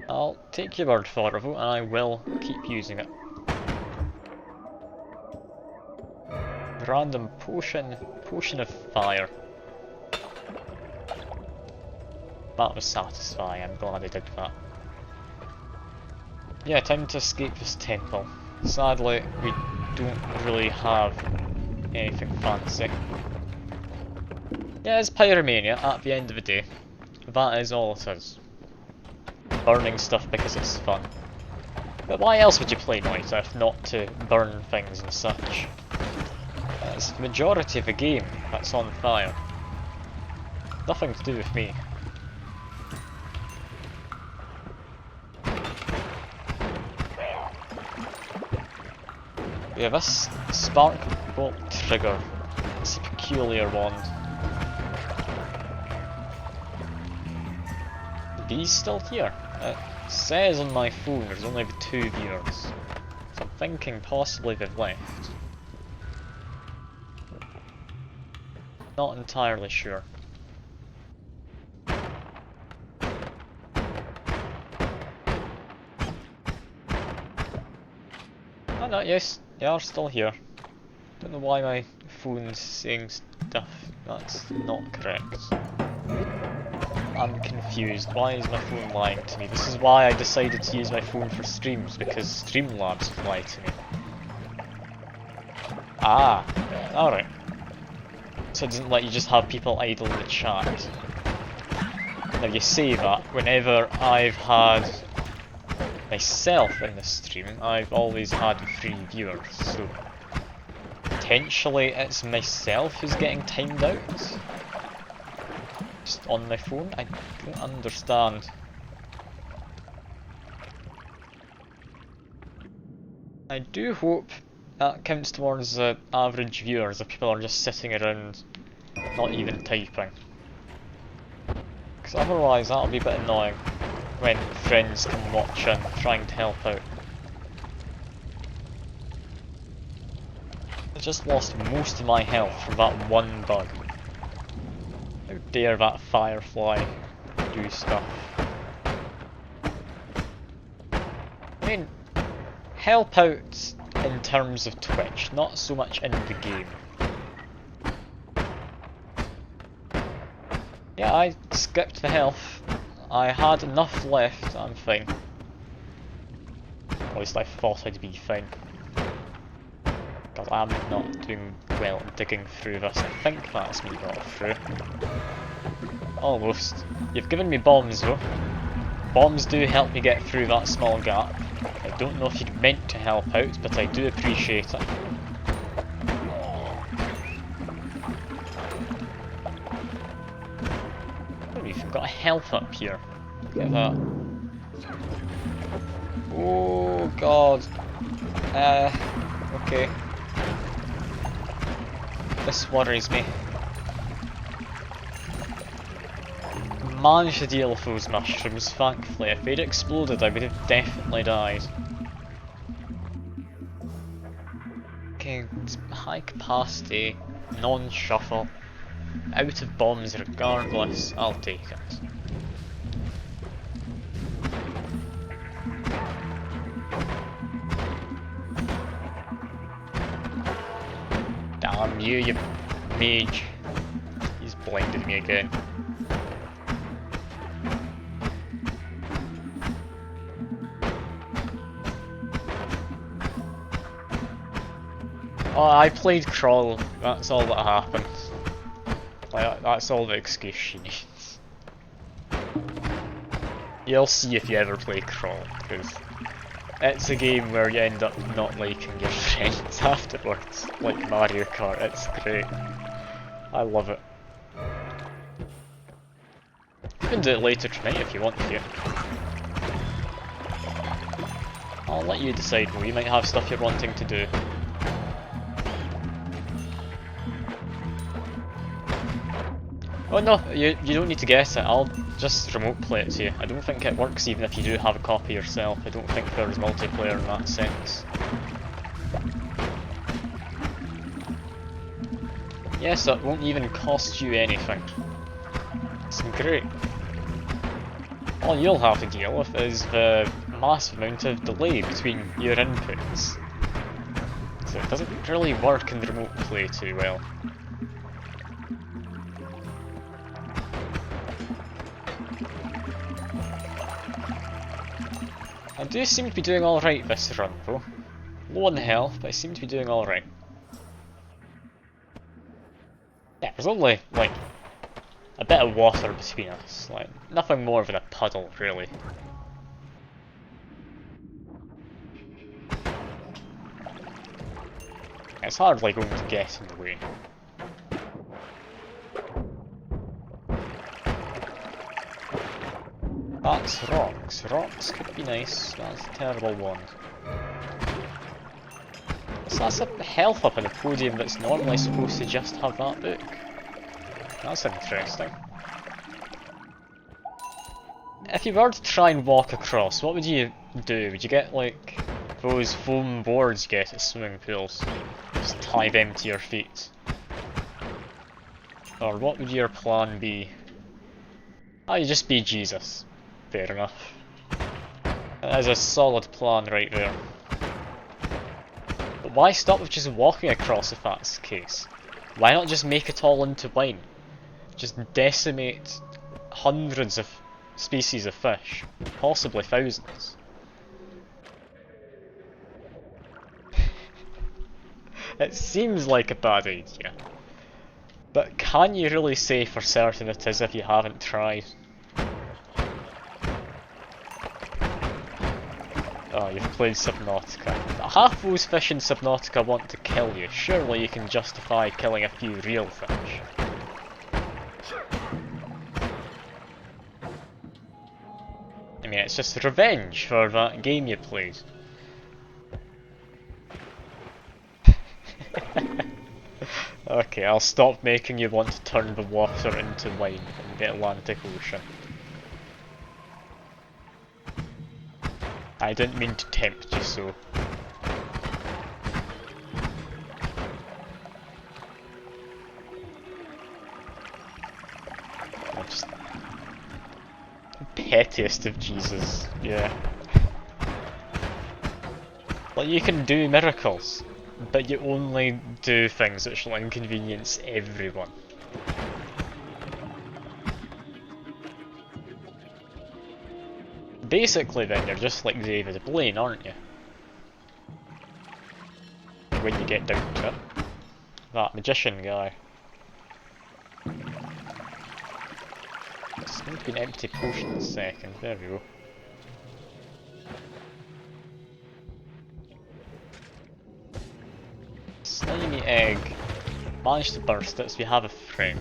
I'll take your word for it, and I will keep using it. Random potion of fire. That was satisfying, I'm glad I did that. Yeah, time to escape this temple. Sadly, we don't really have anything fancy. Yeah, it's Pyromania at the end of the day. That is all it is. Burning stuff because it's fun. But why else would you play Noita if not to burn things and such? That's the majority of the game that's on fire. Nothing to do with me. Yeah, this spark bolt trigger, it's a peculiar wand. He's still here. It says on my phone there's only the 2 viewers, so I'm thinking possibly they've left. Not entirely sure. Oh no, yes, they are still here. Don't know why my phone's saying stuff that's not correct. I'm confused. Why is my phone lying to me? This is why I decided to use my phone for streams, because Streamlabs lied to me. Ah, alright. So it doesn't let you just have people idle in the chat. Now you say that, whenever I've had myself in the stream, I've always had 3 viewers, so potentially it's myself who's getting timed out. Just on my phone? I don't understand. I do hope that counts towards the average viewers if people are just sitting around not even typing. Because otherwise that'll be a bit annoying when friends can watch and trying to help out. I just lost most of my health from that one bug. How dare that firefly do stuff. I mean, help out in terms of Twitch, not so much in the game. Yeah, I skipped the health. I had enough left, I'm fine. At least I thought I'd be fine. Because I'm not doing well at digging through this. I think that's me got through. Almost. You've given me bombs though. Bombs do help me get through that small gap. I don't know if you'd meant to help out, but I do appreciate it. Oh, we've got a health up here. Look at that. Oh god. Okay. This worries me. Managed to deal with those mushrooms, thankfully. If they'd exploded I would have definitely died. Okay, high capacity, non-shuffle, out of bombs regardless, I'll take it. Damn you, you mage. He's blinded me again. Oh, I played Crawl, that's all that happened. Like, that's all the excuse she needs. You'll see if you ever play Crawl, because it's a game where you end up not liking your friends afterwards, like Mario Kart, it's great. I love it. You can do it later tonight if you want to. I'll let you decide, well, you might have stuff you're wanting to do. Oh no, you don't need to guess it, I'll just remote play it to you. I don't think it works even if you do have a copy yourself. I don't think there's multiplayer in that sense. Yes, it won't even cost you anything. It's great. All you'll have to deal with is the massive amount of delay between your inputs. So it doesn't really work in remote play too well. I do seem to be doing alright this run though. Low on health, but I seem to be doing alright. Yeah, there's only, like, a bit of water between us. Like, nothing more than a puddle, really. It's hardly going to get in the way. That's rocks. Rocks could be nice. That's a terrible one. So that's a health up on the podium that's normally supposed to just have that book. That's interesting. If you were to try and walk across, what would you do? Would you get like those foam boards you get at swimming pools? Just tie them to your feet? Or what would your plan be? Oh, you just be Jesus. Fair enough. That is a solid plan right there. But why stop with just walking across if that's the case? Why not just make it all into wine? Just decimate hundreds of species of fish, possibly thousands. It seems like a bad idea, but can you really say for certain it is if you haven't tried? Oh, you've played Subnautica. Half those fish in Subnautica want to kill you. Surely you can justify killing a few real fish. I mean, it's just revenge for that game you played. Okay, I'll stop making you want to turn the water into wine in the Atlantic Ocean. I didn't mean to tempt you so. I'm just... pettiest of Jesus, yeah. Like, you can do miracles, but you only do things which will inconvenience everyone. Basically then, you're just like David Blaine, aren't you? When you get down to it. That magician guy. It's going to be an empty potion in a second, there we go. Slimy egg. Managed to burst it, so we have a friend.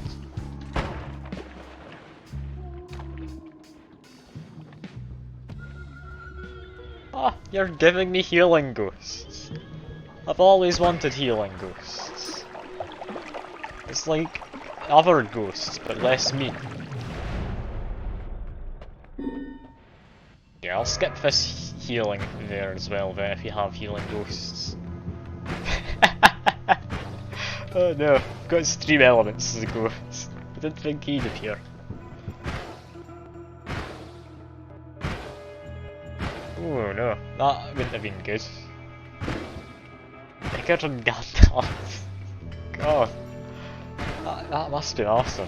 Ah, you're giving me healing ghosts. I've always wanted healing ghosts. It's like other ghosts, but less mean. Yeah, I'll skip this healing there as well then if you have healing ghosts. Oh no, got stream elements as a ghost. I didn't think he'd appear. Oh no, that wouldn't have been good. Bigger than Gandalf. Oh, that must be awesome.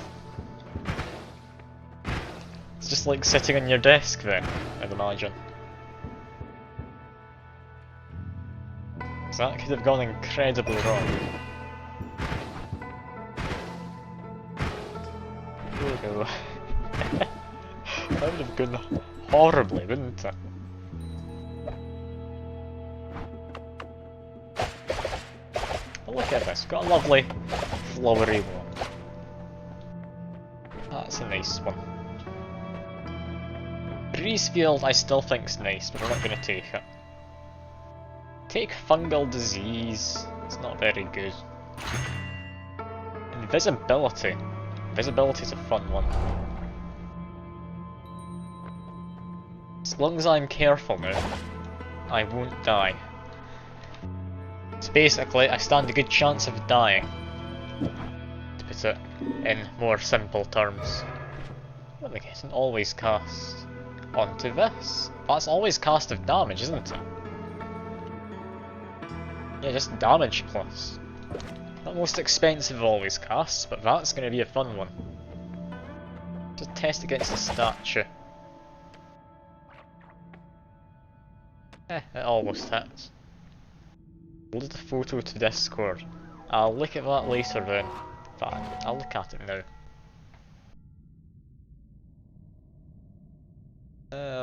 It's just like sitting on your desk then, I'd imagine. So that could have gone incredibly wrong. There we go. That would have gone horribly, wouldn't it? But look at this, got a lovely flowery one. That's a nice one. Breeze Field I still think's nice, but we're not going to take it. Take fungal disease, it's not very good. Invisibility. Invisibility's a fun one. As long as I'm careful now, I won't die. So basically, I stand a good chance of dying. To put it in more simple terms. What am I getting? Always cast onto this. That's always cast of damage, isn't it? Yeah, just damage plus. Not most expensive of always casts, but that's going to be a fun one. Just test against the statue. It almost hits. Load the photo to Discord. I'll look at that later then. In fact, I'll look at it now.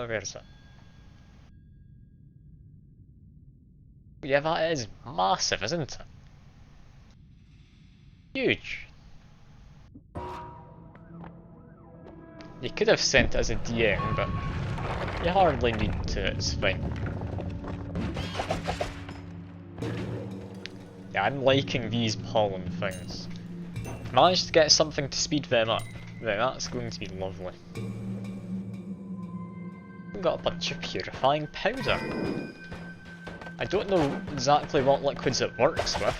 Where's it? Yeah, that is massive, isn't it? Huge. You could have sent it as a DM, but you hardly need to, it's fine. Yeah, I'm liking these pollen things. If I manage to get something to speed them up, then that's going to be lovely. We've got a bunch of purifying powder. I don't know exactly what liquids it works with,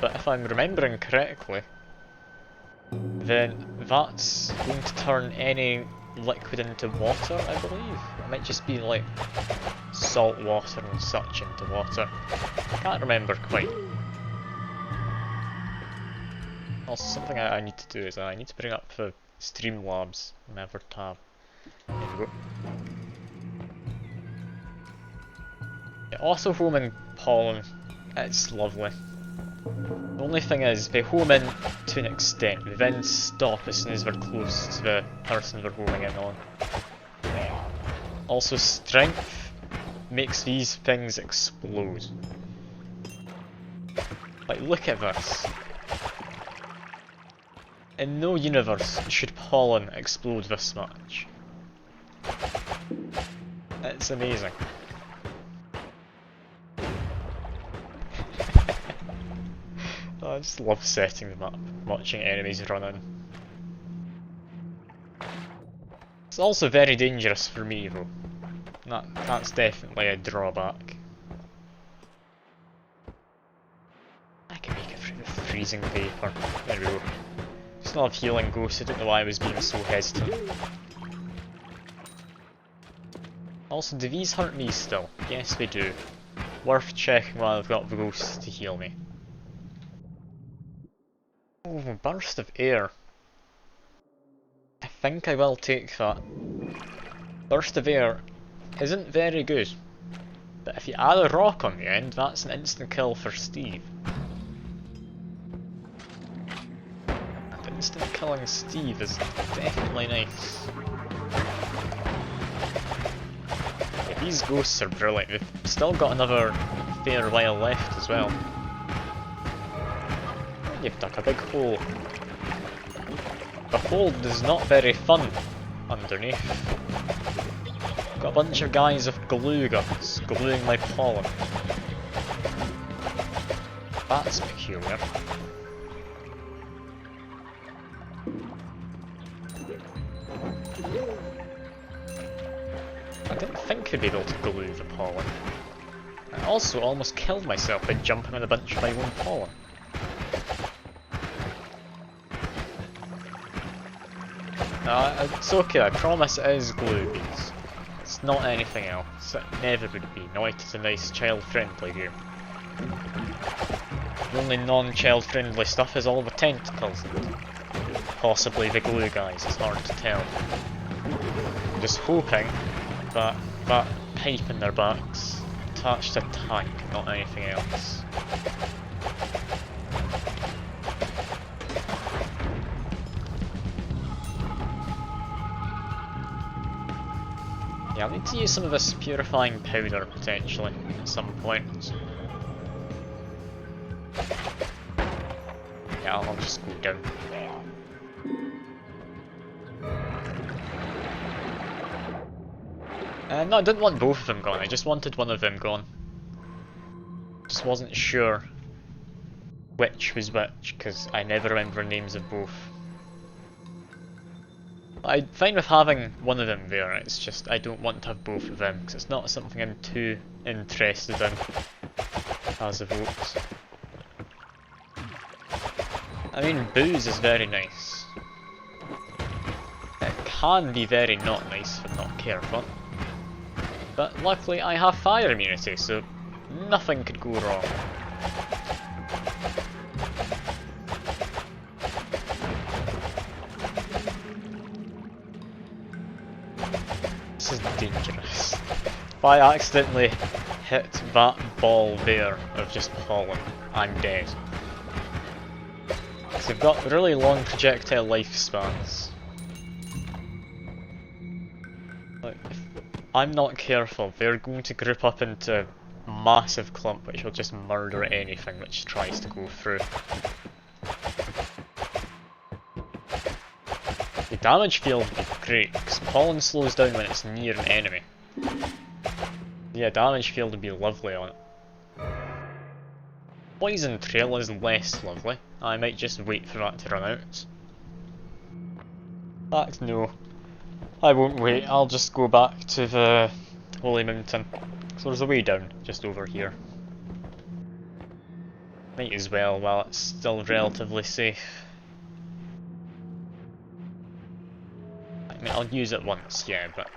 but if I'm remembering correctly, then that's going to turn any liquid into water, I believe. It might just be like salt water and such into water. Can't remember quite. Also, something I need to do is I need to bring up the Streamlabs Never tab. There we go. Yeah, also home and pollen, it's lovely. The only thing is, they home in to an extent, they then stop as soon as they're close to the person they're homing in on. Also, strength makes these things explode. Like, look at this. In no universe should pollen explode this much. It's amazing. I just love setting them up, watching enemies run in. It's also very dangerous for me though. That's definitely a drawback. I can make it through the freezing vapor. There we go. Still have healing ghost, I don't know why I was being so hesitant. Also, do these hurt me still? Yes they do. Worth checking while I've got the ghost to heal me. Oh, burst of air. I think I will take that. Burst of air isn't very good, but if you add a rock on the end, that's an instant kill for Steve. And instant killing Steve is definitely nice. Yeah, these ghosts are brilliant. We've still got another fair while left as well. You've dug a big hole. The hole is not very fun underneath. Got a bunch of guys with glue guns gluing my pollen. That's peculiar. I didn't think I'd be able to glue the pollen. I also almost killed myself by jumping on a bunch of my own pollen. It's okay, I promise it is glue beads. It's not anything else. It never would be. Noita's a nice child-friendly game. The only non-child friendly stuff is all the tentacles and possibly the glue guys, it's hard to tell. I'm just hoping that that pipe in their backs attached to a tank, not anything else. Yeah, I'll need to use some of this purifying powder potentially at some point. Yeah, I'll just go down. No, I didn't want both of them gone, I just wanted one of them gone. Just wasn't sure which was which, because I never remember names of both. I'm fine with having one of them there, it's just I don't want to have both of them, because it's not something I'm too interested in as a vote. I mean, booze is very nice. It can be very not nice if I'm not careful. But luckily I have fire immunity, so nothing could go wrong. This is dangerous. If I accidentally hit that ball there of just fallen, I'm dead. Because they've got really long projectile lifespans. Like, if I'm not careful, they're going to group up into a massive clump which will just murder anything which tries to go through. The damage field would be great, because pollen slows down when it's near an enemy. Yeah, damage field would be lovely on it. Poison trail is less lovely. I might just wait for that to run out. In fact, no. I won't wait, I'll just go back to the Holy Mountain. So there's a way down, just over here. Might as well while it's still relatively safe. I mean, I'll use it once, yeah, but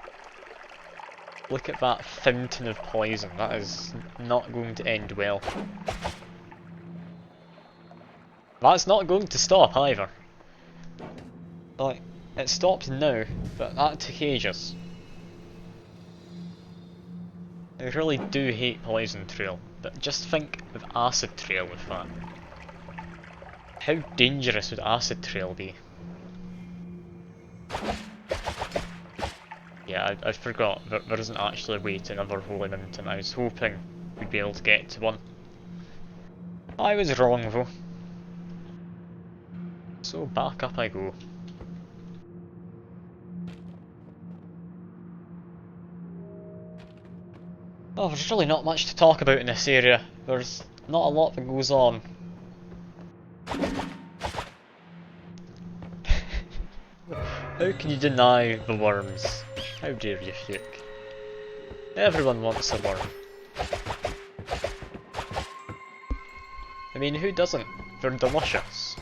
look at that fountain of poison, that is not going to end well. That's not going to stop either. Like, it stopped now, but that took ages. I really do hate poison trail, but just think of acid trail with that. How dangerous would acid trail be? Yeah, I forgot that there isn't actually a way to another Holy Mountain. I was hoping we'd be able to get to one. I was wrong though. So back up I go. Oh, there's really not much to talk about in this area. There's not a lot that goes on. How can you deny the worms? How dare you, Fuke? Everyone wants a worm. I mean, who doesn't? They're delicious.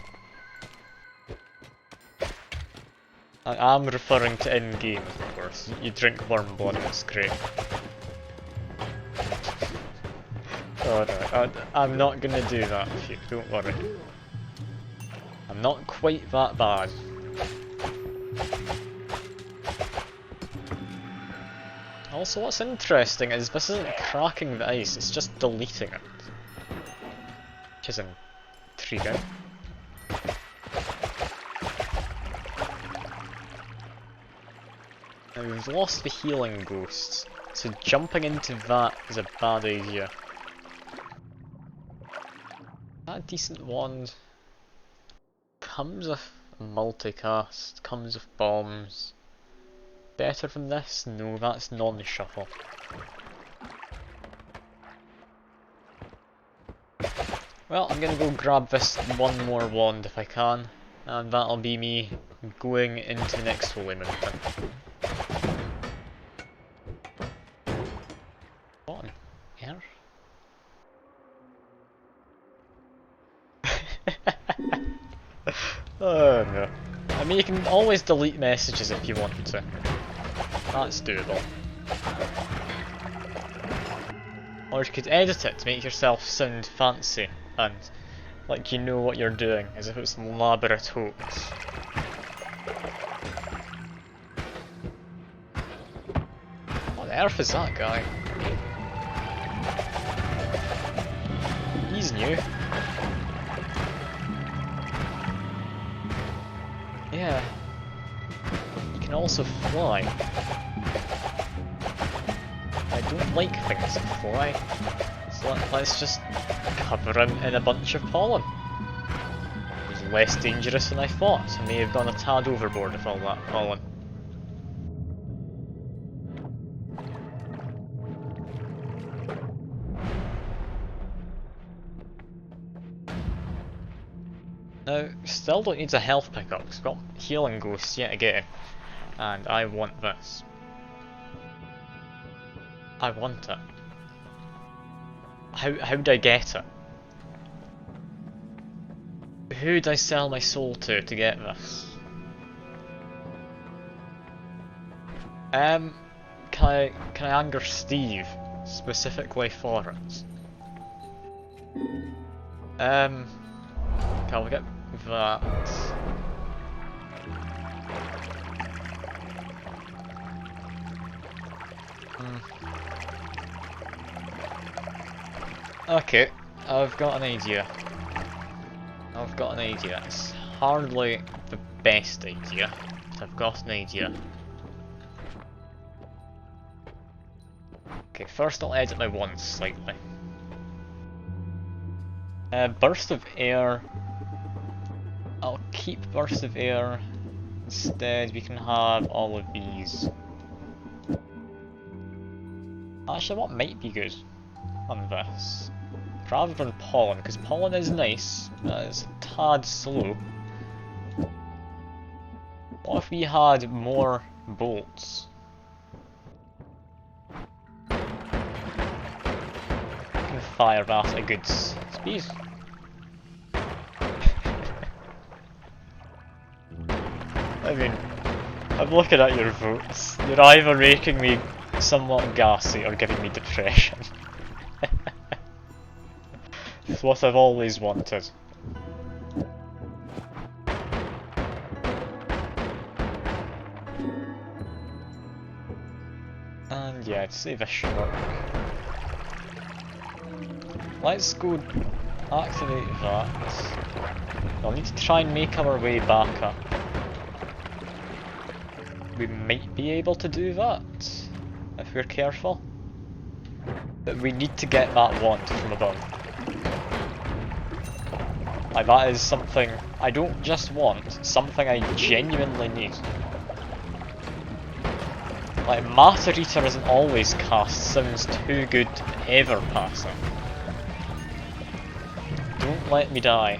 I am referring to in-game, of course. You drink worm blood, it's great. Oh no, I'm not gonna do that, Fuke, don't worry. I'm not quite that bad. Also, what's interesting is this isn't cracking the ice, it's just deleting it. Which is intriguing. Now we've lost the healing ghosts, so jumping into that is a bad idea. That decent wand comes with multicast, comes with bombs. Better than this? No, that's non-shuffle. Well, I'm gonna go grab this one more wand if I can, and that'll be me going into the next Holy Mountain. What on earth? Oh no. I mean, you can always delete messages if you want to. That's doable. Or you could edit it to make yourself sound fancy and Like you know what you're doing, as if it's an elaborate hoax. What on earth is that guy? He's new. Yeah. He can also fly. I don't like things that fly. So let's just cover him in a bunch of pollen. He's less dangerous than I thought. I may have gone a tad overboard with all that pollen. Now, still don't need a health pickup, because I've got healing ghosts yet again. And I want this. I want it. How do I get it? Who do I sell my soul to get this? Can I anger Steve specifically for it? Can we get that? Okay, I've got an idea. It's hardly the best idea, but I've got an idea. Okay, first I'll edit my wands slightly. Burst of air. I'll keep burst of air. Instead, we can have all of these. Actually, what might be good on this? Rather than pollen, because pollen is nice, but it's a tad slow. What if we had more bolts? I can fire that at a good speed. I mean, I'm looking at your votes. You're either making me somewhat gassy or giving me depression. It's what I've always wanted. And yeah, I'd say this should work. Let's go activate that. We'll need to try and make our way back up. We might be able to do that, if we're careful. But we need to get that wand from above. Like, that is something I don't just want, something I genuinely need. Like, Matter Eater isn't always cast, sounds too good to ever pass it. Don't let me die.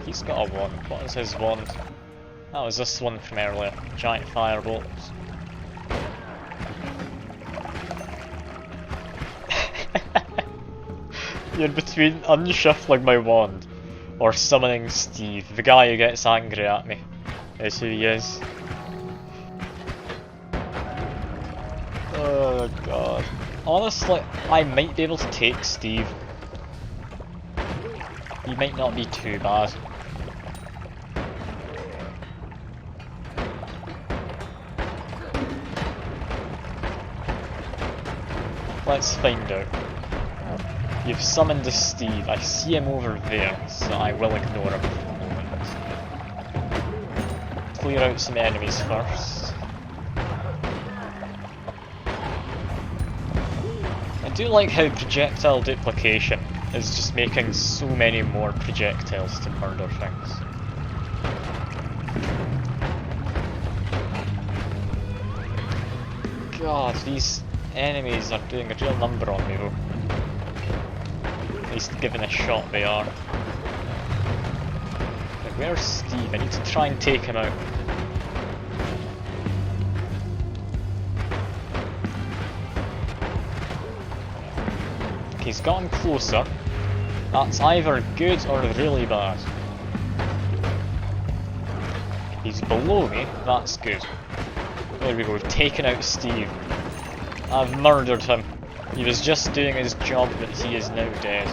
He's got a wand. What is his wand? That was this one from earlier. Giant firebolts. You're between unshuffling my wand or summoning Steve, the guy who gets angry at me. Is who he is. Oh god. Honestly, I might be able to take Steve. He might not be too bad. Let's find out. You've summoned a Steve. I see him over there, so I will ignore him for the moment. Clear out some enemies first. I do like how projectile duplication is just making so many more projectiles to murder things. God, these enemies are doing a real number on me though. At least given a shot they are. Like, where's Steve? I need to try and take him out. He's gotten closer. That's either good or really bad. He's below me, that's good. There we go, we've taken out Steve. I've murdered him. He was just doing his job, but he is now dead.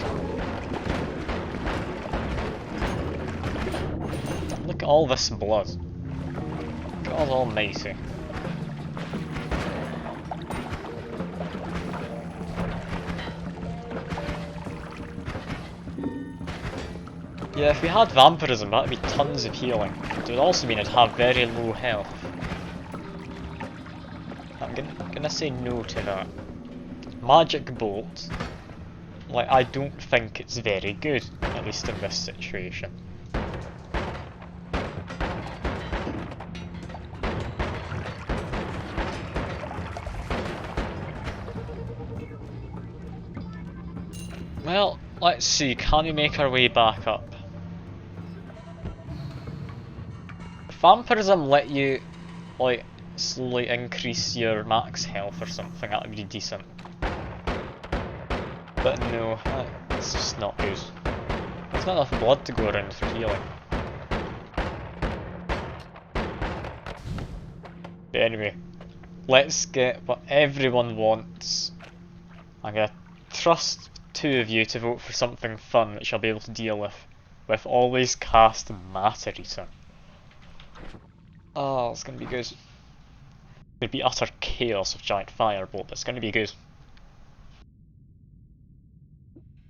Look at all this blood. God almighty. Yeah, if we had vampirism, that'd be tons of healing. It would also mean I'd have very low health. I'm gonna say no to that. Magic Bolt, like, I don't think it's very good, at least in this situation. Well, let's see, can we make our way back up? Vampirism let you, like, slowly increase your max health or something, that would be decent. But no, it's just not good. There's not enough blood to go around for healing. But anyway, let's get what everyone wants. I'm gonna trust two of you to vote for something fun which I'll be able to deal with always cast Matter Eater. Oh, it's gonna be good. It's gonna be utter chaos of giant firebolt, but it's gonna be good.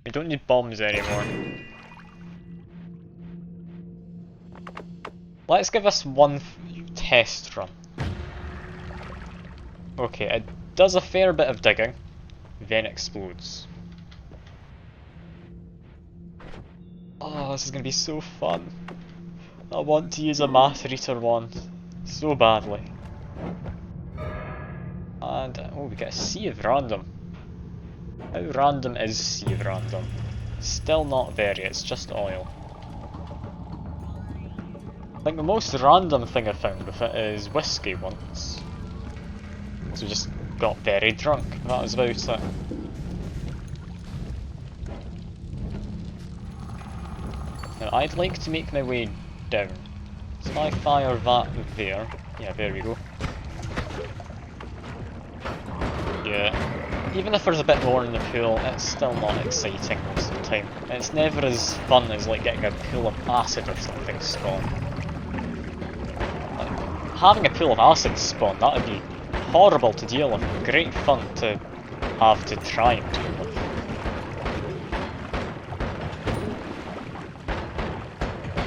We don't need bombs anymore. Let's give us one test run. Okay, it does a fair bit of digging, then explodes. Oh, this is gonna be so fun. I want to use a Matter Eater wand so badly. And, oh, we get a sea of random. How random is sea of random? Still not very, it's just oil. I think the most random thing I found with it is whiskey once. So we just got very drunk, that was about it. Now I'd like to make my way down. So if I fire that there, yeah, there we go. Yeah. Even if there's a bit more in the pool, it's still not exciting most of the time. It's never as fun as like getting a pool of acid or something spawn. Like, having a pool of acid spawn, that would be horrible to deal with. Great fun to have to try and deal with.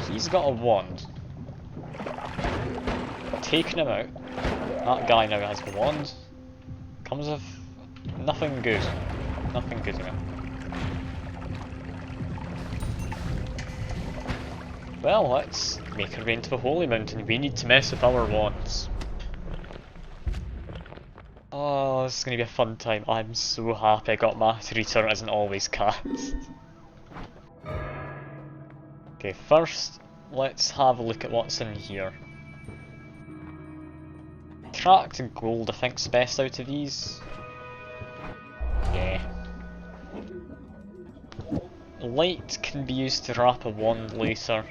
He's got a wand. Taking him out. That guy now has a wand. Comes with nothing good. Nothing good in it. Well, let's make our way into the Holy Mountain. We need to mess with our wands. Oh, this is going to be a fun time. I'm so happy I got Matter Eater as an always cast. Okay, first, let's have a look at what's in here. Tracked gold, I think's best out of these. Yeah. Light can be used to wrap a wand later.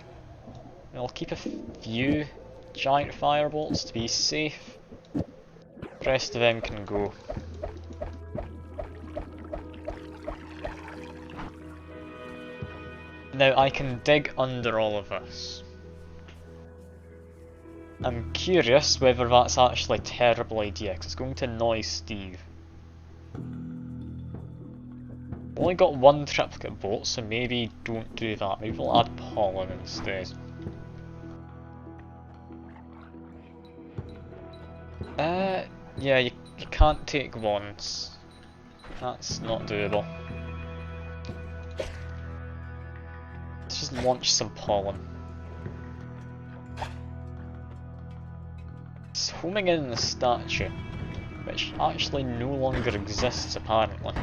I'll keep a few giant firebolts to be safe. The rest of them can go. Now I can dig under all of this. I'm curious whether that's actually a terrible idea, because it's going to annoy Steve. Only got one triplicate bolt, so maybe don't do that. Maybe we'll add pollen instead. Yeah, you can't take wands. That's not doable. Let's just launch some pollen. It's homing in the statue, which actually no longer exists apparently.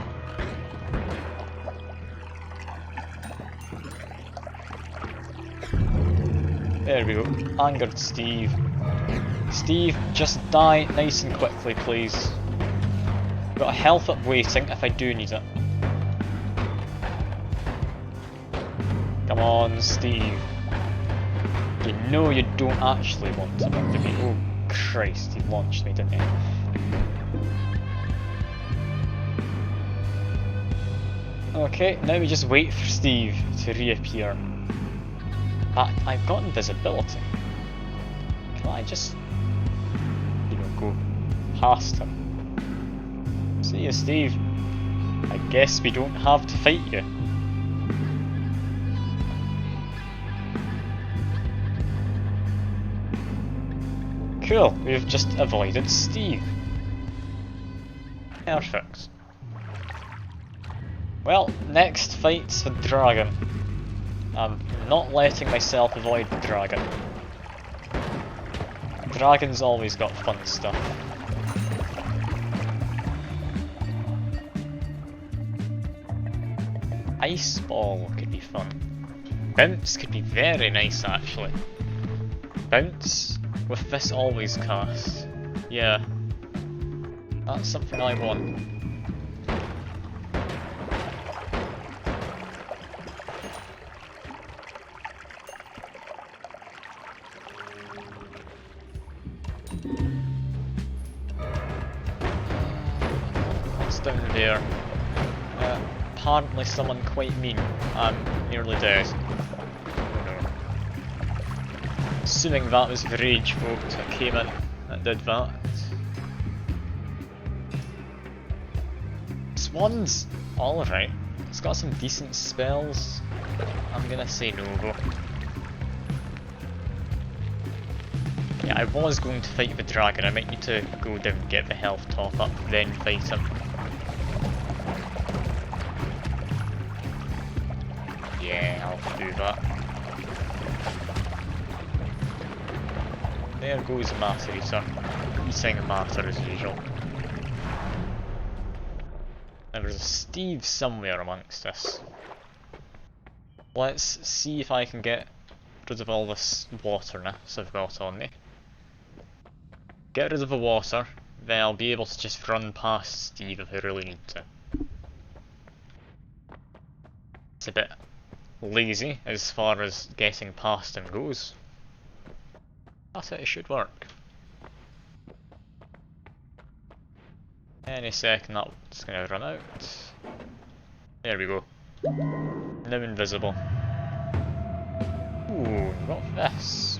There we go, angered Steve. Steve, just die nice and quickly please. Got a health up waiting if I do need it. Come on Steve. You know you don't actually want to murder me. Oh Christ, he launched me, didn't he? Okay, now we just wait for Steve to reappear. But I've got invisibility. Can I just, you know, go past him? See you, Steve. I guess we don't have to fight you. Cool, we've just avoided Steve. Perfect. Well, next fight's the dragon. I'm not letting myself avoid the dragon. Dragon's always got fun stuff. Ice ball could be fun. Bounce could be very nice actually. Bounce with this always cast. Yeah. That's something I want. What's down there? Apparently someone quite mean. I'm nearly dead. Oh no. Assuming that was the rage boat that came in that did that. Swans! Alright. It's got some decent spells. I'm gonna say no though. Yeah, I was going to fight the dragon. I might need to go down and get the health top up, then fight him. Yeah, I'll do that. There goes Matter Eater. Eating matter as usual. There's a Steve somewhere amongst us. Let's see if I can get rid of all this waterness I've got on me. Get rid of the water, then I'll be able to just run past Steve if I really need to. It's a bit lazy as far as getting past him goes. But it should work. Any second that's gonna run out. There we go. Now invisible. Ooh, got this.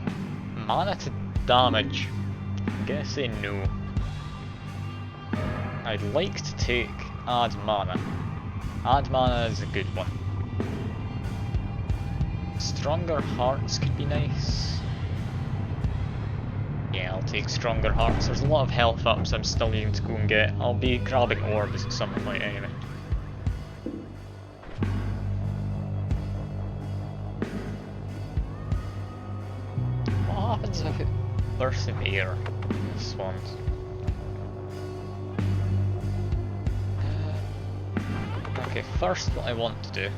Mana to damage. I'm gonna say no. I'd like to take add mana. Add mana is a good one. Stronger hearts could be nice. Yeah, I'll take stronger hearts. There's a lot of health ups I'm still needing to go and get. I'll be grabbing orbs at some point anyway. What happens if it bursts in the air? Swans. Okay, first what I want to do.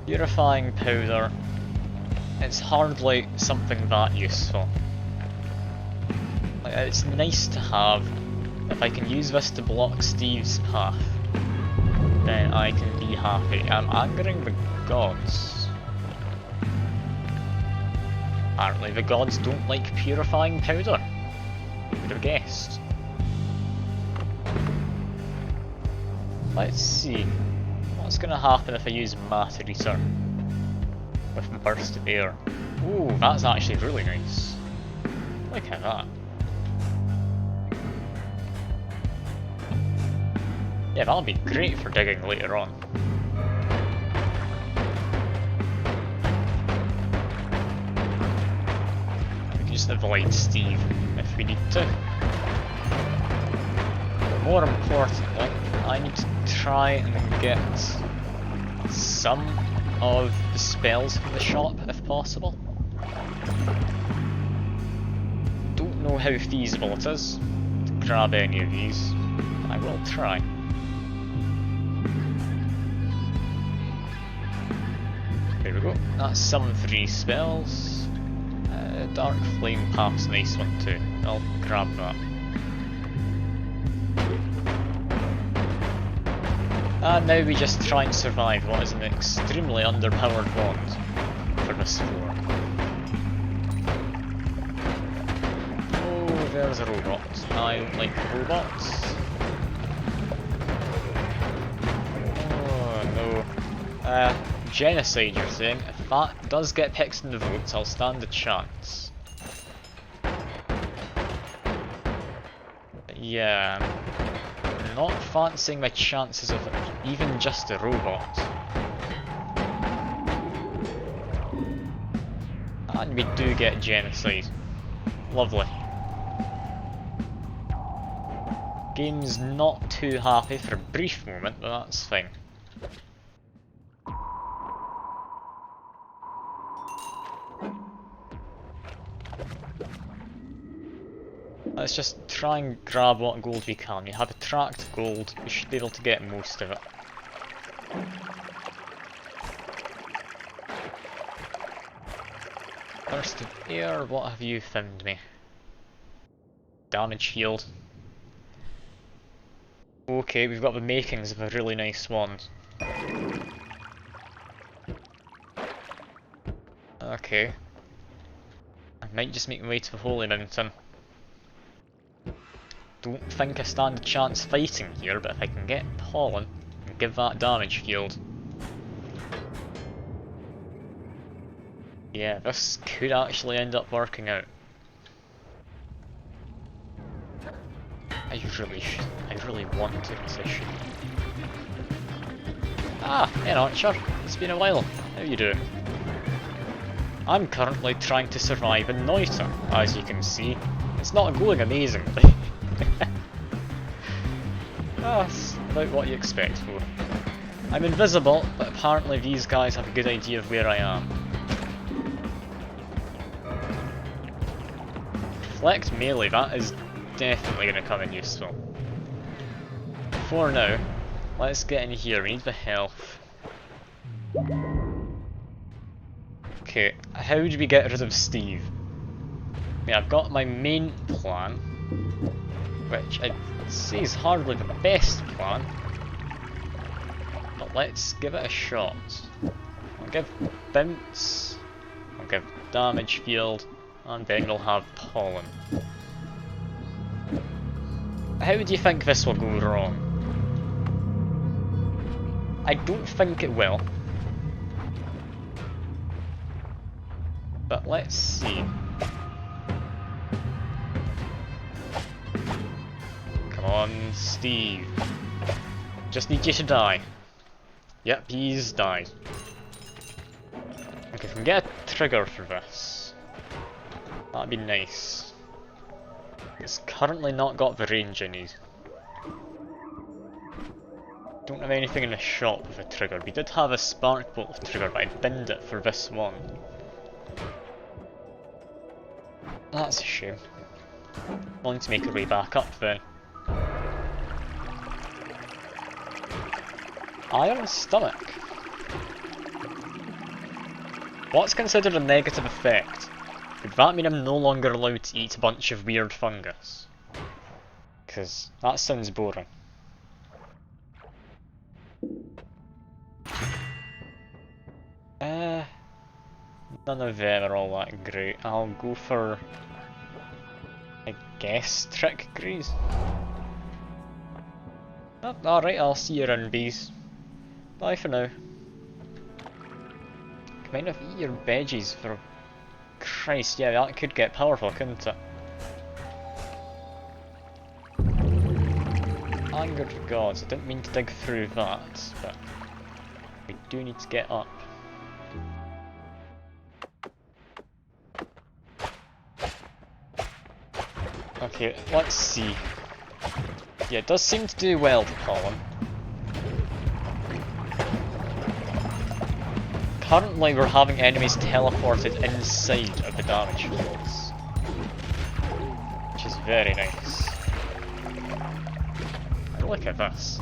Purifying powder. It's hardly something that useful. Like, it's nice to have. If I can use this to block Steve's path, then I can be happy. I'm angering the gods. Apparently the gods don't like purifying powder. Would have guessed. Let's see. What's gonna happen if I use Matter Eater? With burst of air. Ooh, that's actually really nice. Look at that. Yeah, that'll be great for digging later on. We can just avoid Steve if we need to. But more importantly, I need to try and get some of the spells from the shop if possible. Don't know how feasible it is to grab any of these. I will try. There we go. That's some 3 spells. Dark Flame Path's a nice one too. I'll grab that. And now we just try and survive what is an extremely underpowered bond for this floor. There's a robot. I don't like robots. Oh no. Genocide, you're saying? If that does get picked in the votes, I'll stand a chance. Yeah, I'm not fancying my chances of even just a robot. And we do get genocide. Lovely. Game's not too happy for a brief moment, but that's fine. Let's just try and grab what gold we can. We have attract gold, we should be able to get most of it. Burst of air, what have you found me? Damage field. Okay, we've got the makings of a really nice wand. Okay. I might just make my way to the Holy Mountain. Don't think I stand a chance fighting here, but if I can get pollen and give that damage field. Yeah, this could actually end up working out. I really wanted to shoot. Ah, hey Archer, it's been a while. How you doing? I'm currently trying to survive in Noita, as you can see. It's not going amazingly. That's about what you expect for. I'm invisible, but apparently these guys have a good idea of where I am. Reflect melee, that is definitely going to come in useful. For now, let's get in here, we need the health. Okay, how do we get rid of Steve? Yeah, I've got my main plan, which I'd say is hardly the best plan, but let's give it a shot. I'll give bounce, I'll give damage field, and then we'll have pollen. How do you think this will go wrong? I don't think it will. But let's see. Come on, Steve. Just need you to die. Yep, he's died. Okay, if we can get a trigger for this, that'd be nice. It's currently not got the range I need. Don't have anything in the shop with a trigger. We did have a spark bolt trigger, but I binned it for this one. That's a shame. Wanting to make our way back up then. Iron stomach. What's considered a negative effect? Would that mean I'm no longer allowed to eat a bunch of weird fungus? Because that sounds boring. None of them are all that great. I'll go for, I guess, trick grease. Oh, alright, I'll see you around, bees. Bye for now. Kind of eat your veggies for... Christ, yeah, that could get powerful, couldn't it? Angered gods, I didn't mean to dig through that, but we do need to get up. Okay, let's see. Yeah, it does seem to do well, the pollen. Currently we're having enemies teleported inside of the damage fields, which is very nice. Look at this.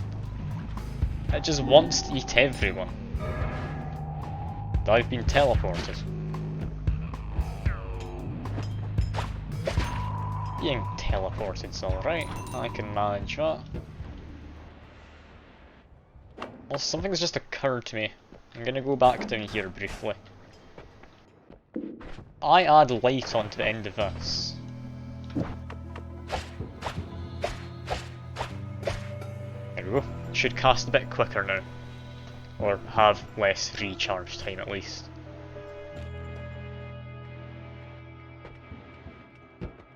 It just wants to eat everyone. I've been teleported. Being teleported's alright, I can manage that. Well, something's just occurred to me. I'm gonna go back down here briefly. I add light onto the end of this. should cast a bit quicker now. Or have less recharge time at least.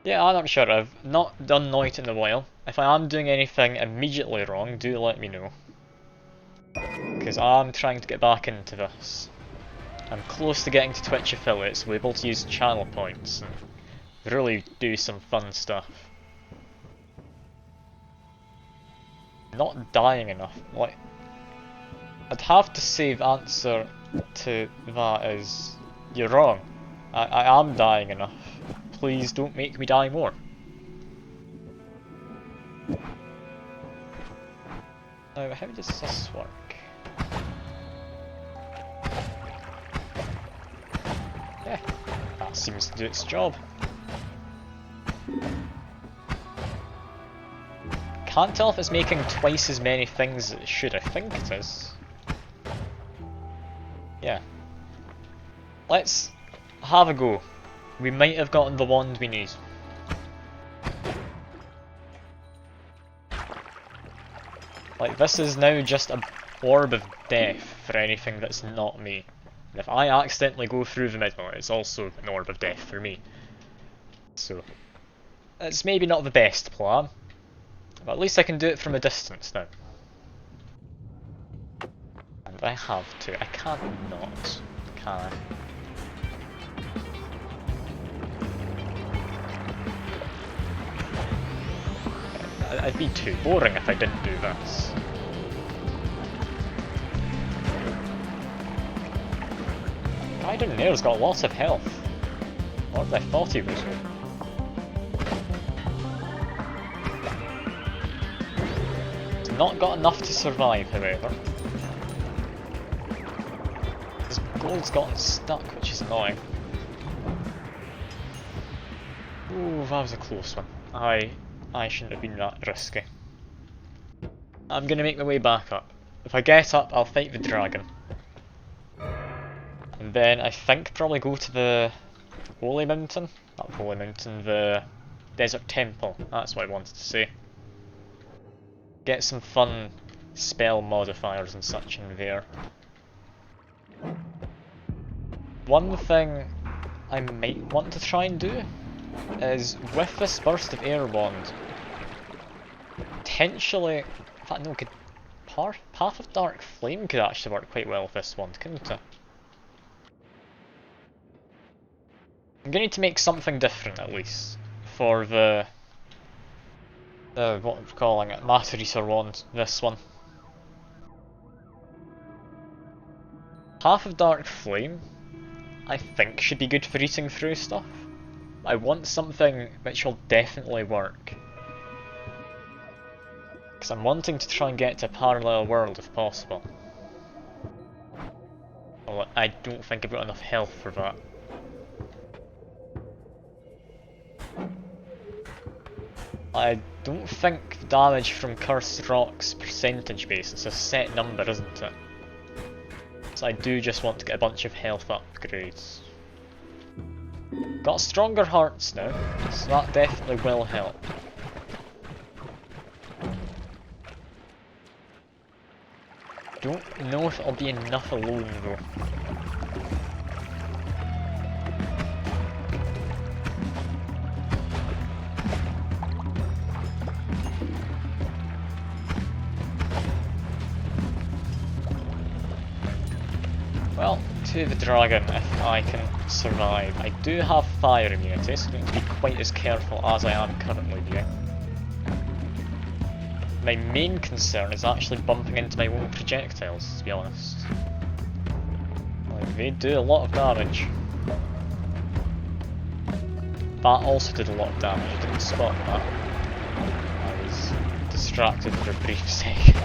Yeah, I'm not sure. I've not done Noita in a while. If I am doing anything immediately wrong, do let me know. Because I'm trying to get back into this. I'm close to getting to Twitch affiliate, so we're able to use channel points and really do some fun stuff. Not dying enough. Like, I'd have to say the answer to that is you're wrong. I am dying enough. Please don't make me die more. Now, how does this work? Yeah, that seems to do its job. Can't tell if it's making twice as many things as it should. I think it is. Yeah. Let's have a go. We might have gotten the wand we need. Like, this is now just an orb of death for anything that's not me. And if I accidentally go through the middle, it's also an orb of death for me. So, it's maybe not the best plan, but at least I can do it from a distance now. And I have to. I can't not, can I? It'd be too boring if I didn't do this. Guy down there's got lots of health. More than I thought he was. He's not got enough to survive, however. His gold's gotten stuck, which is annoying. Ooh, that was a close one. I shouldn't have been that risky. I'm gonna make my way back up. If I get up, I'll fight the dragon. And then I think probably go to the Holy Mountain? Not Holy Mountain, the Desert Temple. That's what I wanted to say. Get some fun spell modifiers and such in there. One thing I might want to try and do is with this burst of air wand, potentially, in fact no, Path of Dark Flame could actually work quite well with this wand, couldn't it? I'm going to need to make something different at least for the what we're calling it, Master Eater wand, this one. Path of Dark Flame, I think should be good for eating through stuff. I want something which will definitely work. Because I'm wanting to try and get to a parallel world if possible. Well, I don't think I've got enough health for that. I don't think damage from Cursed Rock's percentage based, it's a set number, isn't it? So I do just want to get a bunch of health upgrades. Got stronger hearts now, so that definitely will help. Don't know if it'll be enough alone though. Well, to the dragon if I can survive. I do have fire immunity, so I don't need to be quite as careful as I am currently doing. My main concern is actually bumping into my own projectiles, to be honest. Like, they do a lot of damage. That also did a lot of damage, I didn't spot that. I was distracted for a brief second.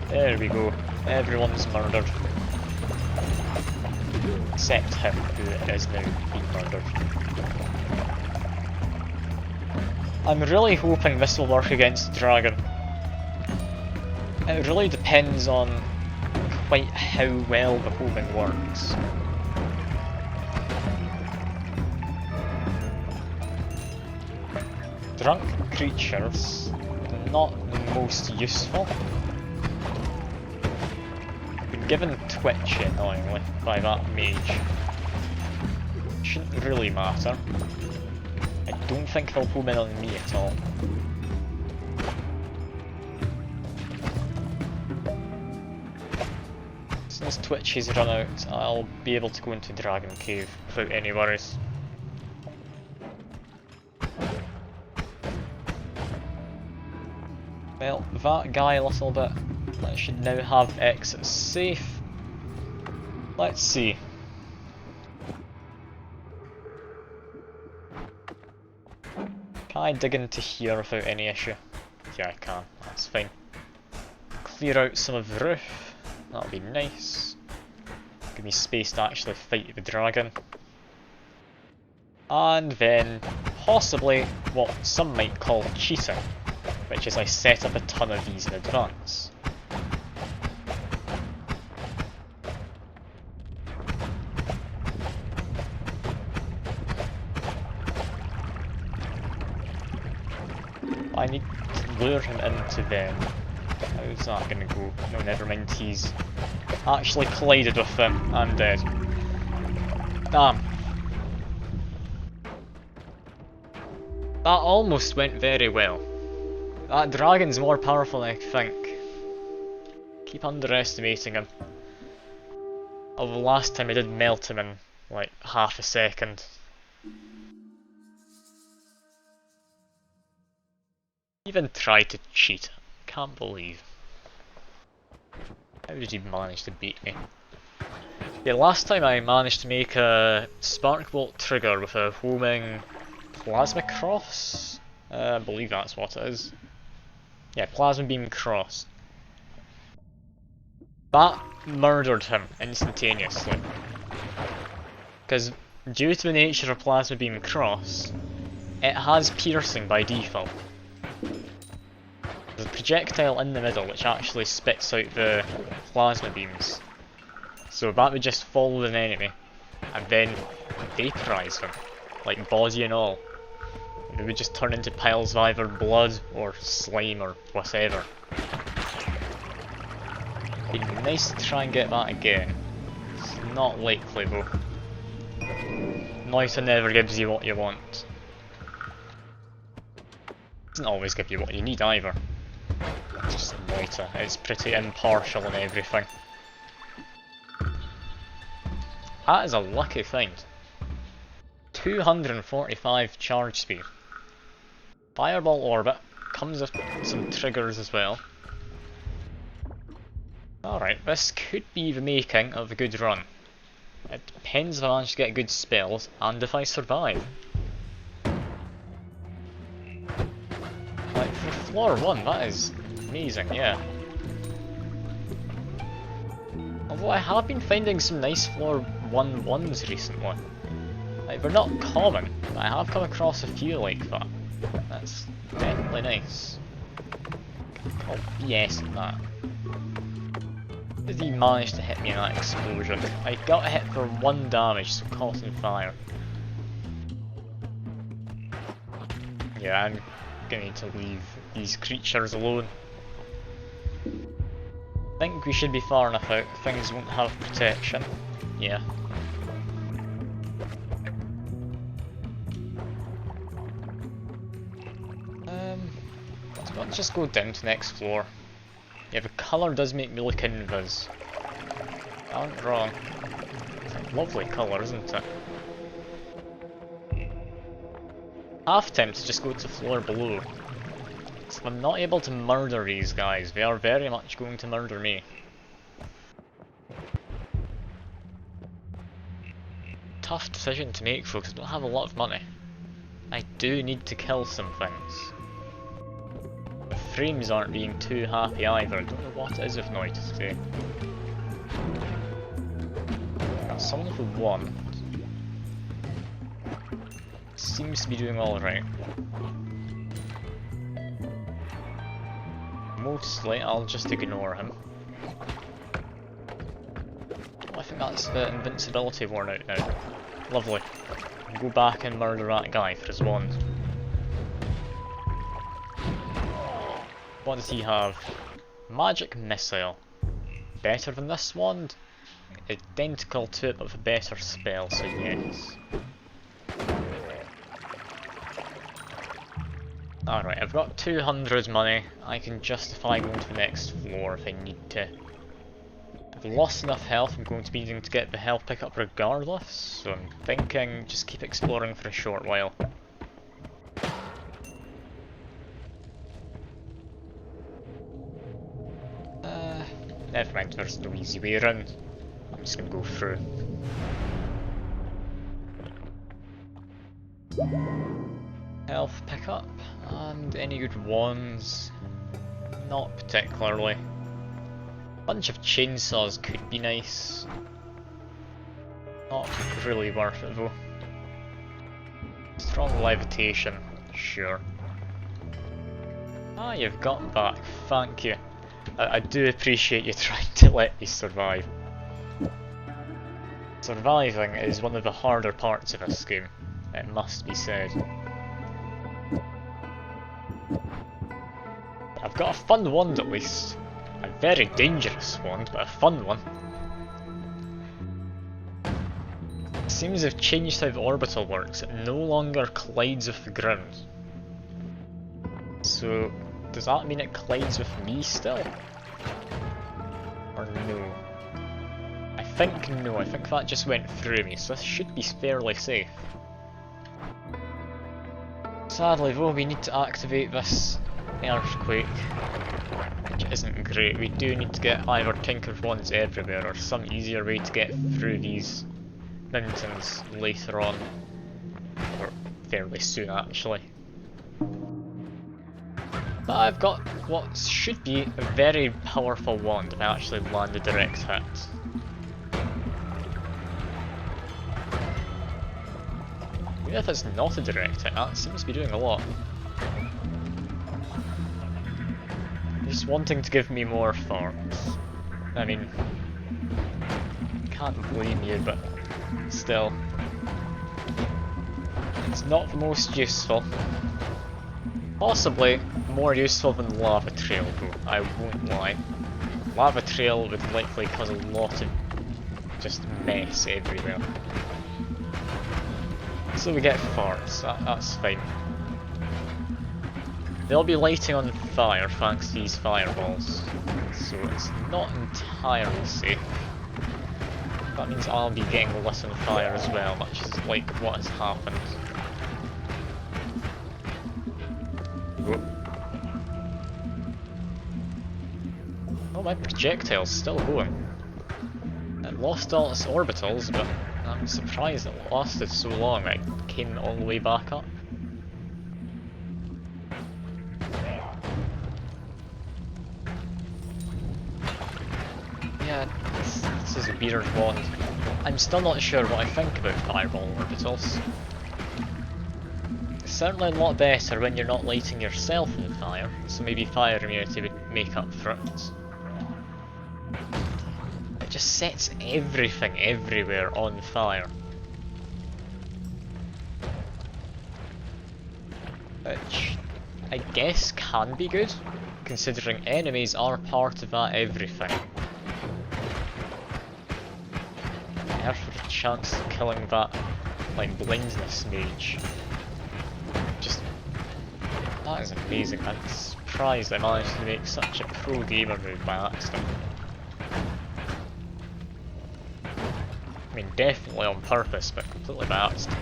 There we go, everyone's murdered. Except him, who is now being murdered. I'm really hoping this will work against the dragon. It really depends on quite how well the homing works. drunk creatures, not the most useful. Been given Twitchy, annoyingly, by that mage. Shouldn't really matter. I don't think they'll home in on me at all. As soon as Twitchy's run out, I'll be able to go into Dragon Cave without any worries. Well, that guy a little bit. I should now have exits safe. Let's see. Can I dig into here without any issue? Yeah, I can. That's fine. Clear out some of the roof. That'll be nice. Give me space to actually fight the dragon. And then, possibly, what some might call cheating, which is I set up a ton of these in advance. I need to lure him into them. How's that gonna go? No, never mind, he's actually collided with them. I'm dead. Damn. That almost went very well. That dragon's more powerful than I think. Keep underestimating him. Although last time I did melt him in like half a second. Even tried to cheat. Can't believe. How did he manage to beat me? Yeah, last time I managed to make a spark bolt trigger with a homing plasma cross. I believe that's what it is. Yeah, plasma beam cross. That murdered him instantaneously. Because due to the nature of plasma beam cross, it has piercing by default. There's a projectile in the middle which actually spits out the plasma beams. So that would just follow an enemy and then vaporize them, like body and all. It would just turn into piles of either blood or slime or whatever. It'd be nice to try and get that again. It's not likely though. Noita never gives you what you want. Doesn't always give you what you need either. Just Noita, it's pretty impartial in everything. That is a lucky find. 245 charge speed. Fireball orbit comes with some triggers as well. Alright, this could be the making of a good run. It depends if I manage to get good spells and if I survive. Like for floor 1, that is amazing, yeah. Although I have been finding some nice floor 1 ones recently. Like, they're not common, but I have come across a few like that. That's definitely nice. I'll BS at that. Did he manage to hit me in that explosion? I got hit for 1 damage, so caught in fire. Yeah, I'm gonna need to leave these creatures alone. I think we should be far enough out, things won't have protection. Yeah. Let's just go down to the next floor. Yeah, the colour does make me look invis. I wasn't wrong. It's a lovely colour, isn't it? Half tempted to just go to the floor below. So if I'm not able to murder these guys, they are very much going to murder me. Tough decision to make, folks. I don't have a lot of money. I do need to kill some things. The frames aren't being too happy either. I don't know what it is with Noita today. Got someone for 1. Seems to be doing alright. Mostly I'll just ignore him. Oh, I think that's the invincibility worn out now. Lovely. Go back and murder that guy for his wand. What does he have? Magic missile. Better than this wand? Identical to it but with a better spell, so yes. Alright, I've got 200 money. I can justify going to the next floor if I need to. I've lost enough health, I'm going to be needing to get the health pick up regardless, so I'm thinking just keep exploring for a short while. Never mind, there's no easy way around. I'm just gonna go through. Health pickup, and any good ones? Not particularly. Bunch of chainsaws could be nice. Not really worth it though. Strong levitation, sure. Ah, you've gotten back, thank you. I do appreciate you trying to let me survive. Surviving is one of the harder parts of this game, it must be said. I've got a fun wand at least. A very dangerous wand, but a fun one. It seems they've changed how the orbital works, it no longer collides with the ground. So, does that mean it collides with me still? Or no? I think no, I think that just went through me, so this should be fairly safe. Sadly though, we need to activate this earthquake, which isn't great. We do need to get either Tinker Wands everywhere or some easier way to get through these mountains later on, or fairly soon actually. But I've got what should be a very powerful wand if I actually land a direct hit. Even if it's not a direct hit, that seems to be doing a lot. Just wanting to give me more farms. I mean, can't blame you, but still. It's not the most useful. Possibly more useful than Lava Trail though, I won't lie. Lava Trail would likely cause a lot of just mess everywhere. So we get farts, that's fine. They'll be lighting on fire thanks to these fireballs, so it's not entirely safe. That means I'll be getting lit on fire as well, which is like what has happened. Whoop. Oh, my projectile's still going. It lost all its orbitals, but I'm surprised it lasted so long. I came all the way back up. Yeah, this is a weird wand. I'm still not sure what I think about fireball orbitals. It's certainly a lot better when you're not lighting yourself on fire, so maybe fire immunity would make up for it. It just sets everything everywhere on fire. Which I guess can be good, considering enemies are part of that everything. There for a chance of killing that, like, blindness mage. Just, that is amazing. I'm surprised I managed to make such a pro gamer move by accident. I mean, definitely on purpose, but completely by accident.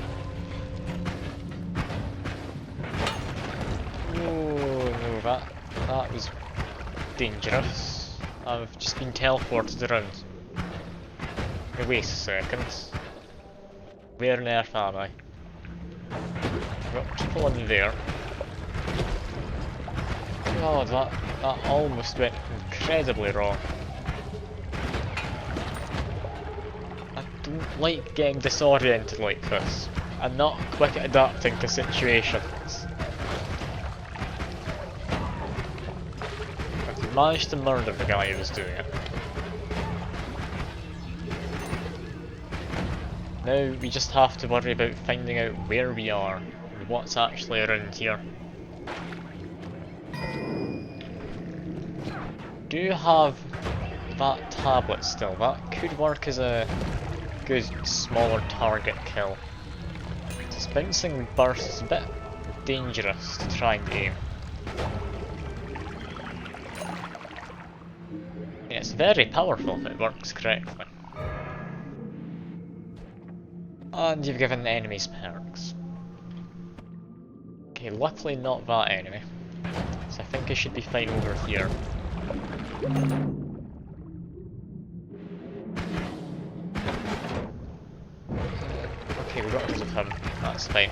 Oh no, that was dangerous. I've just been teleported around. Now wait a second. Where on earth am I? I've got people in there. God, that almost went incredibly wrong. I don't like getting disoriented like this. I'm not quick at adapting to situations. I've managed to murder the guy who was doing it. Now we just have to worry about finding out where we are and what's actually around here. do have that tablet still. That could work as a good smaller target kill. This bouncing burst is a bit dangerous to try and aim. Yeah, it's very powerful if it works correctly. And you've given the enemies perks. Okay, luckily not that enemy. So I think I should be fine over here. Okay, we got rid of him. That's fine.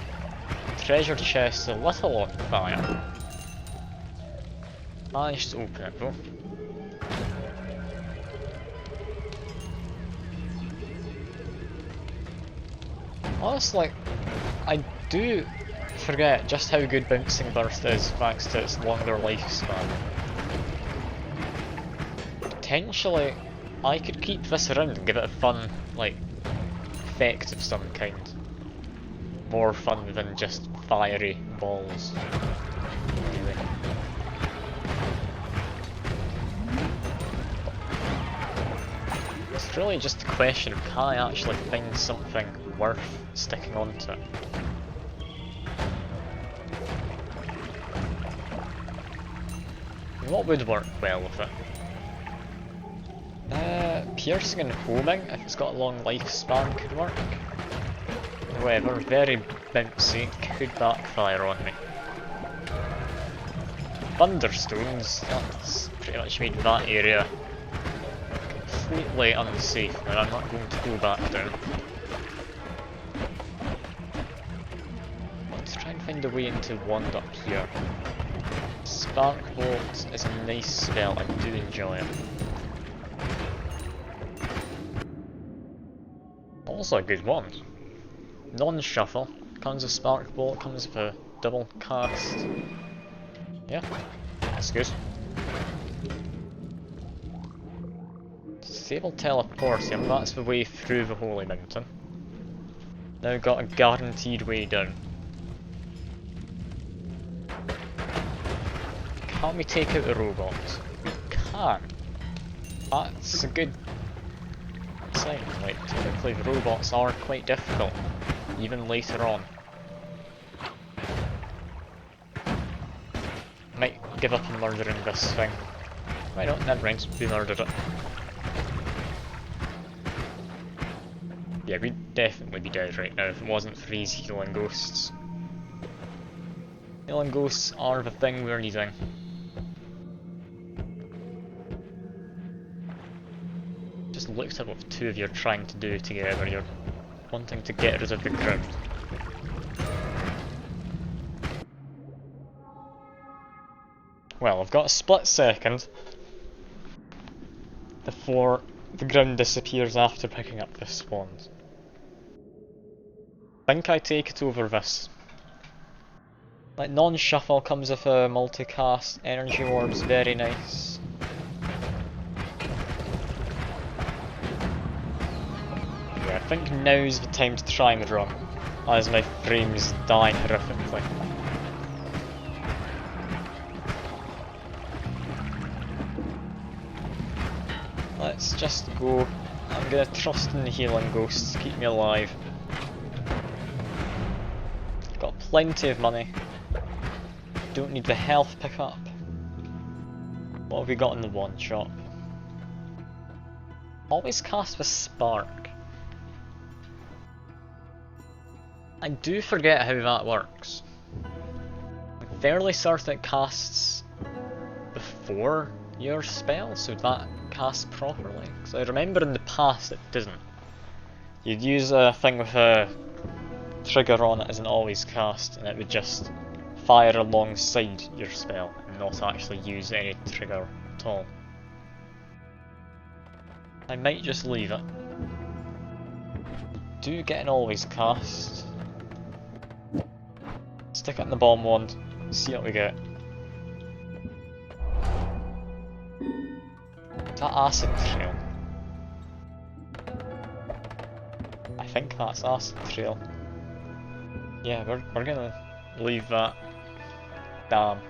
Treasure chest a little on fire. Managed to open it though. Honestly, I do forget just how good Bouncing Burst is thanks to its longer lifespan. Potentially, I could keep this around and give it a fun, like, effect of some kind. More fun than just fiery balls. Anyway. It's really just a question of can I actually find something worth sticking onto it. What would work well with it? Piercing and homing, if it's got a long lifespan, could work. However, very bouncy, could backfire on me. Thunderstones, that's pretty much made that area completely unsafe, and I'm not going to go back down. Let's try and find a way into wand up here. Spark Bolt is a nice spell, I do enjoy it. Also a good wand. Non-shuffle, comes with Spark Bolt, comes with a double cast. Yeah, that's good. Disable teleportium, that's the way through the Holy Mountain. Now got a guaranteed way down. Can we take out the robots? We can. That's a good sign. Like, typically the robots are quite difficult, even later on. Might give up on murdering this thing. Why not? Never mind, we murdered it. Yeah, we'd definitely be dead right now if it wasn't for these healing ghosts. Healing ghosts are the thing we're needing. Just looked at what the two of you are trying to do together. You're wanting to get rid of the ground. Well, I've got a split second before the ground disappears after picking up the spawns. I think I take it over this. Like, non-shuffle comes with a multicast, energy orbs, very nice. Yeah, I think now's the time to try and run, as my frames die horrifically. Let's just go. I'm gonna trust in the healing ghosts to keep me alive. Got plenty of money. Don't need the health pickup. What have we got in the one shop? Always cast with Spark. I do forget how that works. I'm fairly certain it casts before your spell, so that casts properly. Because I remember in the past it didn't. You'd use a thing with a trigger on it as an always cast, and it would just fire alongside your spell and not actually use any trigger at all. I might just leave it. Do get an always cast. Stick it in the bomb wand, see what we get. Is that acid trail? I think that's acid trail. Yeah, we're gonna leave that. Damn.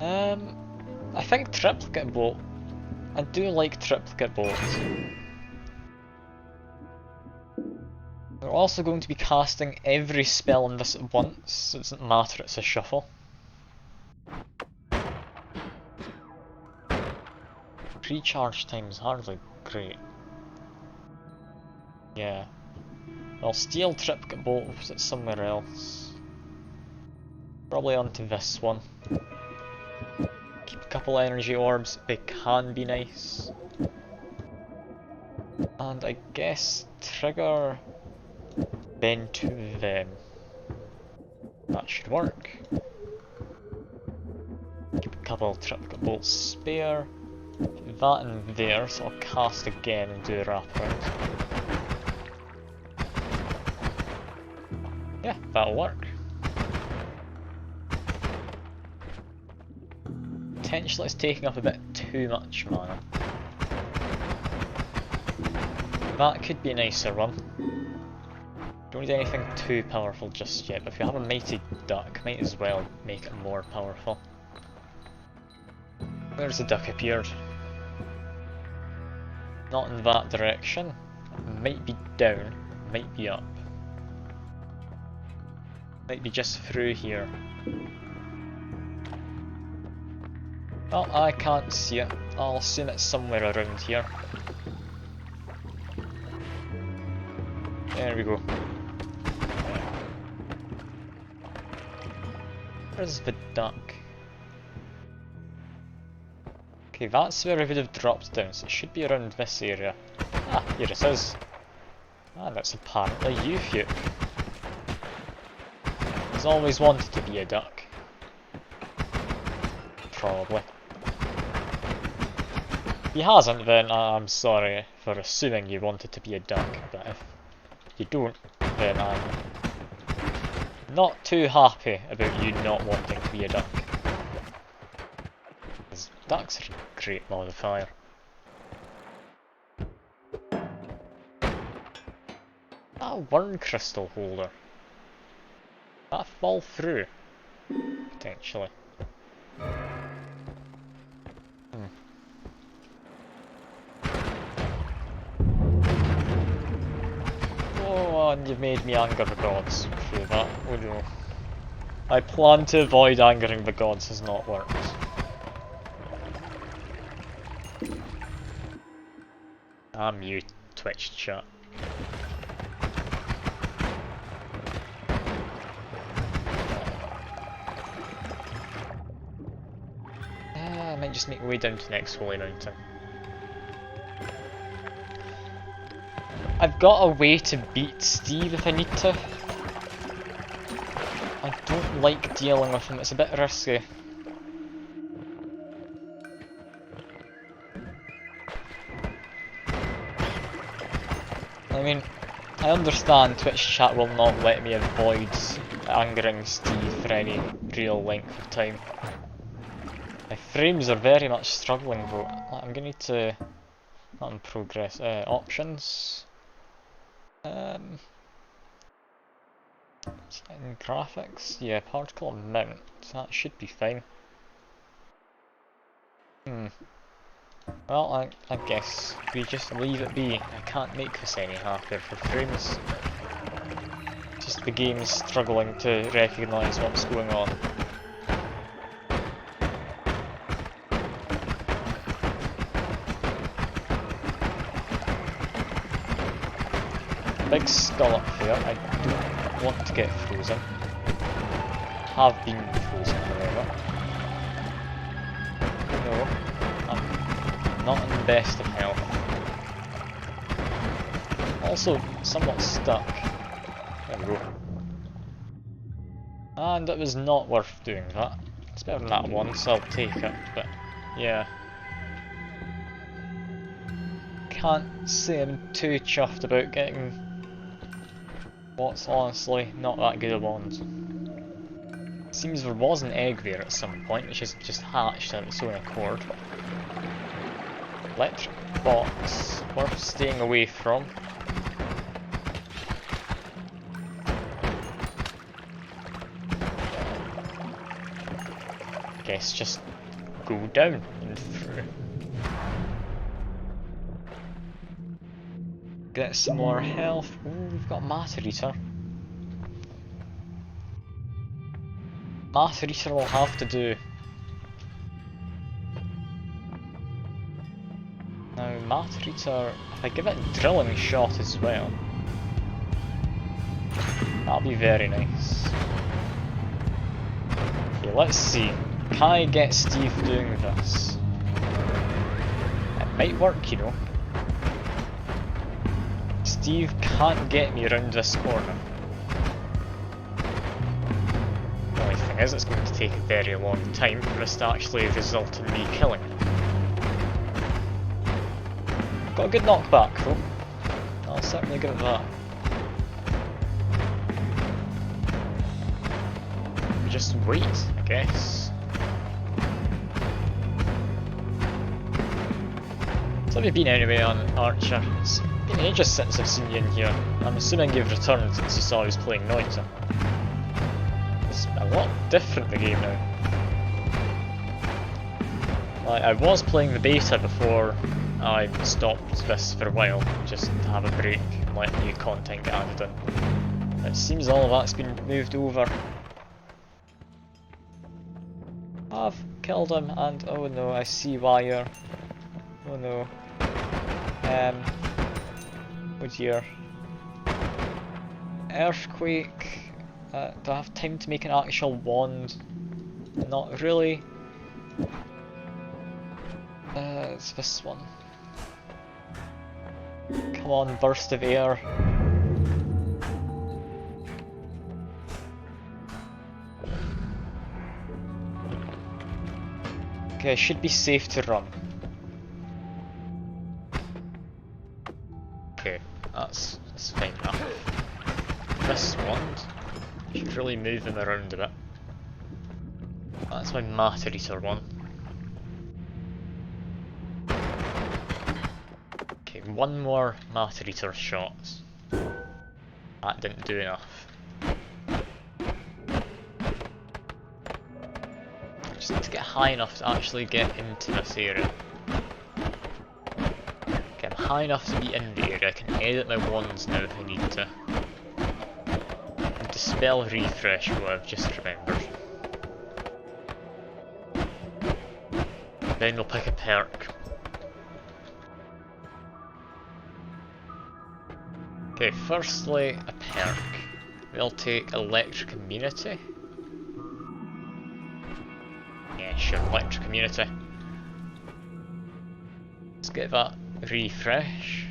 I think triplicate bolt. I do like triplicate bolt. We're also going to be casting every spell on this at once, so it doesn't matter, it's a shuffle. Recharge time's hardly great. Yeah. I'll steal triplicate bolt if it's somewhere else. Probably onto this one. Keep a couple energy orbs, they can be nice. And I guess trigger then to them. That should work. Keep a couple of triplicate bolts spare. Put that in there, so I'll cast again and do a wraparound. Yeah, that'll work. Potentially it's taking up a bit too much mana. That could be a nicer one. Don't need anything too powerful just yet, but if you have a mighty duck, might as well make it more powerful. Where's the duck appeared? Not in that direction. Might be down, might be up. Might be just through here. Oh, I can't see it. I'll assume it's somewhere around here. There we go. Where's the duck? Okay, that's where I would have dropped down, so it should be around this area. Ah, here it is. Ah, that's apparently you, Fuke. He's always wanted to be a duck. Probably. If he hasn't, then I'm sorry for assuming you wanted to be a duck, but if you don't, then I'm not too happy about you not wanting to be a duck. Because ducks are a great modifier. That worm crystal holder. That fall through? Potentially. Oh, and you've made me anger the gods through that. Oh no. I plan to avoid angering the gods has not worked. Damn you, Twitch chat. I might just make my way down to the next holy mountain. I've got a way to beat Steve if I need to. I don't like dealing with him, it's a bit risky. I mean, I understand Twitch chat will not let me avoid angering Steve for any real length of time. My frames are very much struggling though. I'm gonna need to... not in progress. Options. In graphics? Yeah, particle amount. That should be fine. Well, I guess we just leave it be. I can't make this any happier for frames. Just the game's struggling to recognise what's going on. Big skull up there. I don't want to get frozen. Have been frozen, however. No, I'm not in the best of health. Also, somewhat stuck. There we go. And it was not worth doing that. It's better than that one, so I'll take it, but yeah. Can't say I'm too chuffed about getting what's honestly not that good a wand. Seems there was an egg there at some point, which has just hatched of its own accord. Electric box, worth staying away from. guess just go down and through. Get some more health. Ooh, we've got Matter Eater. Matter Eater will have to do. Now, Matter Eater, if I give it a drilling shot as well, that'll be very nice. Okay, let's see. Can I get Steve doing this? It might work, you know. Steve can't get me around this corner. The only thing is, it's going to take a very long time for this to actually result in me killing him. Got a good knockback though. I'll certainly give it that. Just wait, I guess. So have you been anyway on Archer? It's been ages since I've seen you in here. I'm assuming you've returned since you saw I was playing Noita. It's a lot different, the game now. Like, I was playing the beta before I stopped this for a while, just to have a break and let new content get added in. It seems all of that's been moved over. I've killed him and oh no, I see wire. Oh no. Oh dear. Earthquake. Do I have time to make an actual wand? Not really. It's this one. Come on, burst of air. Okay, I should be safe to run. Okay, that's fine enough. This wand should really move him around a bit. That's my Matter Eater one. Okay, one more Matter Eater shot. That didn't do enough. I just need to get high enough to actually get into this area. Okay, I'm high enough to be in the area. I can edit my wands now if I need to. And dispel refresh, what I've just remembered. Then we'll pick a perk. Okay, firstly, a perk. We'll take Electric Immunity. Yeah, sure, Electric Immunity. Let's get that refresh.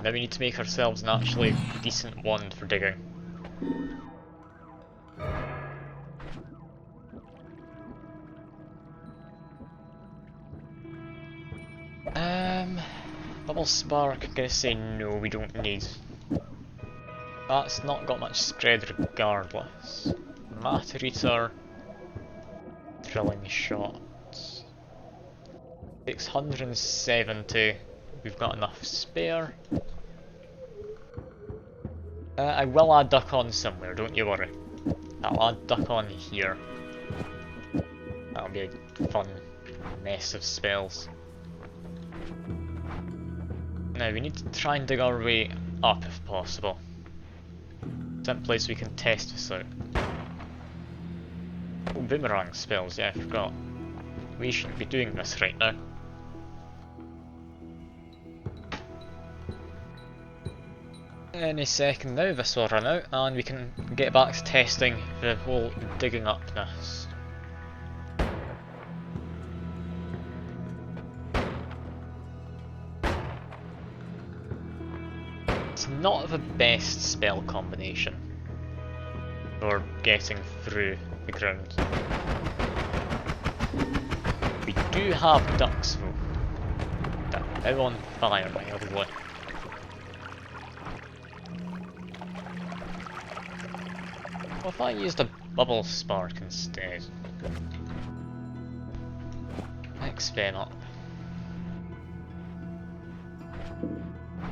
Now we need to make ourselves an actually decent wand for digging. Bubble Spark, I'm gonna say no, we don't need. That's not got much spread regardless. Matter Eater, drilling shot. 670, we've got enough spare. I will add duck on somewhere, don't you worry. I'll add duck on here. That'll be a fun mess of spells. Now we need to try and dig our way up if possible. Simply so we can test this out. Oh, boomerang spells, yeah, I forgot. We shouldn't be doing this right now. Any second now this will run out and we can get back to testing the whole digging upness. It's not the best spell combination for getting through the ground. We do have ducks though. They're now on fire mildly. What if I used a bubble spark instead? Next them up.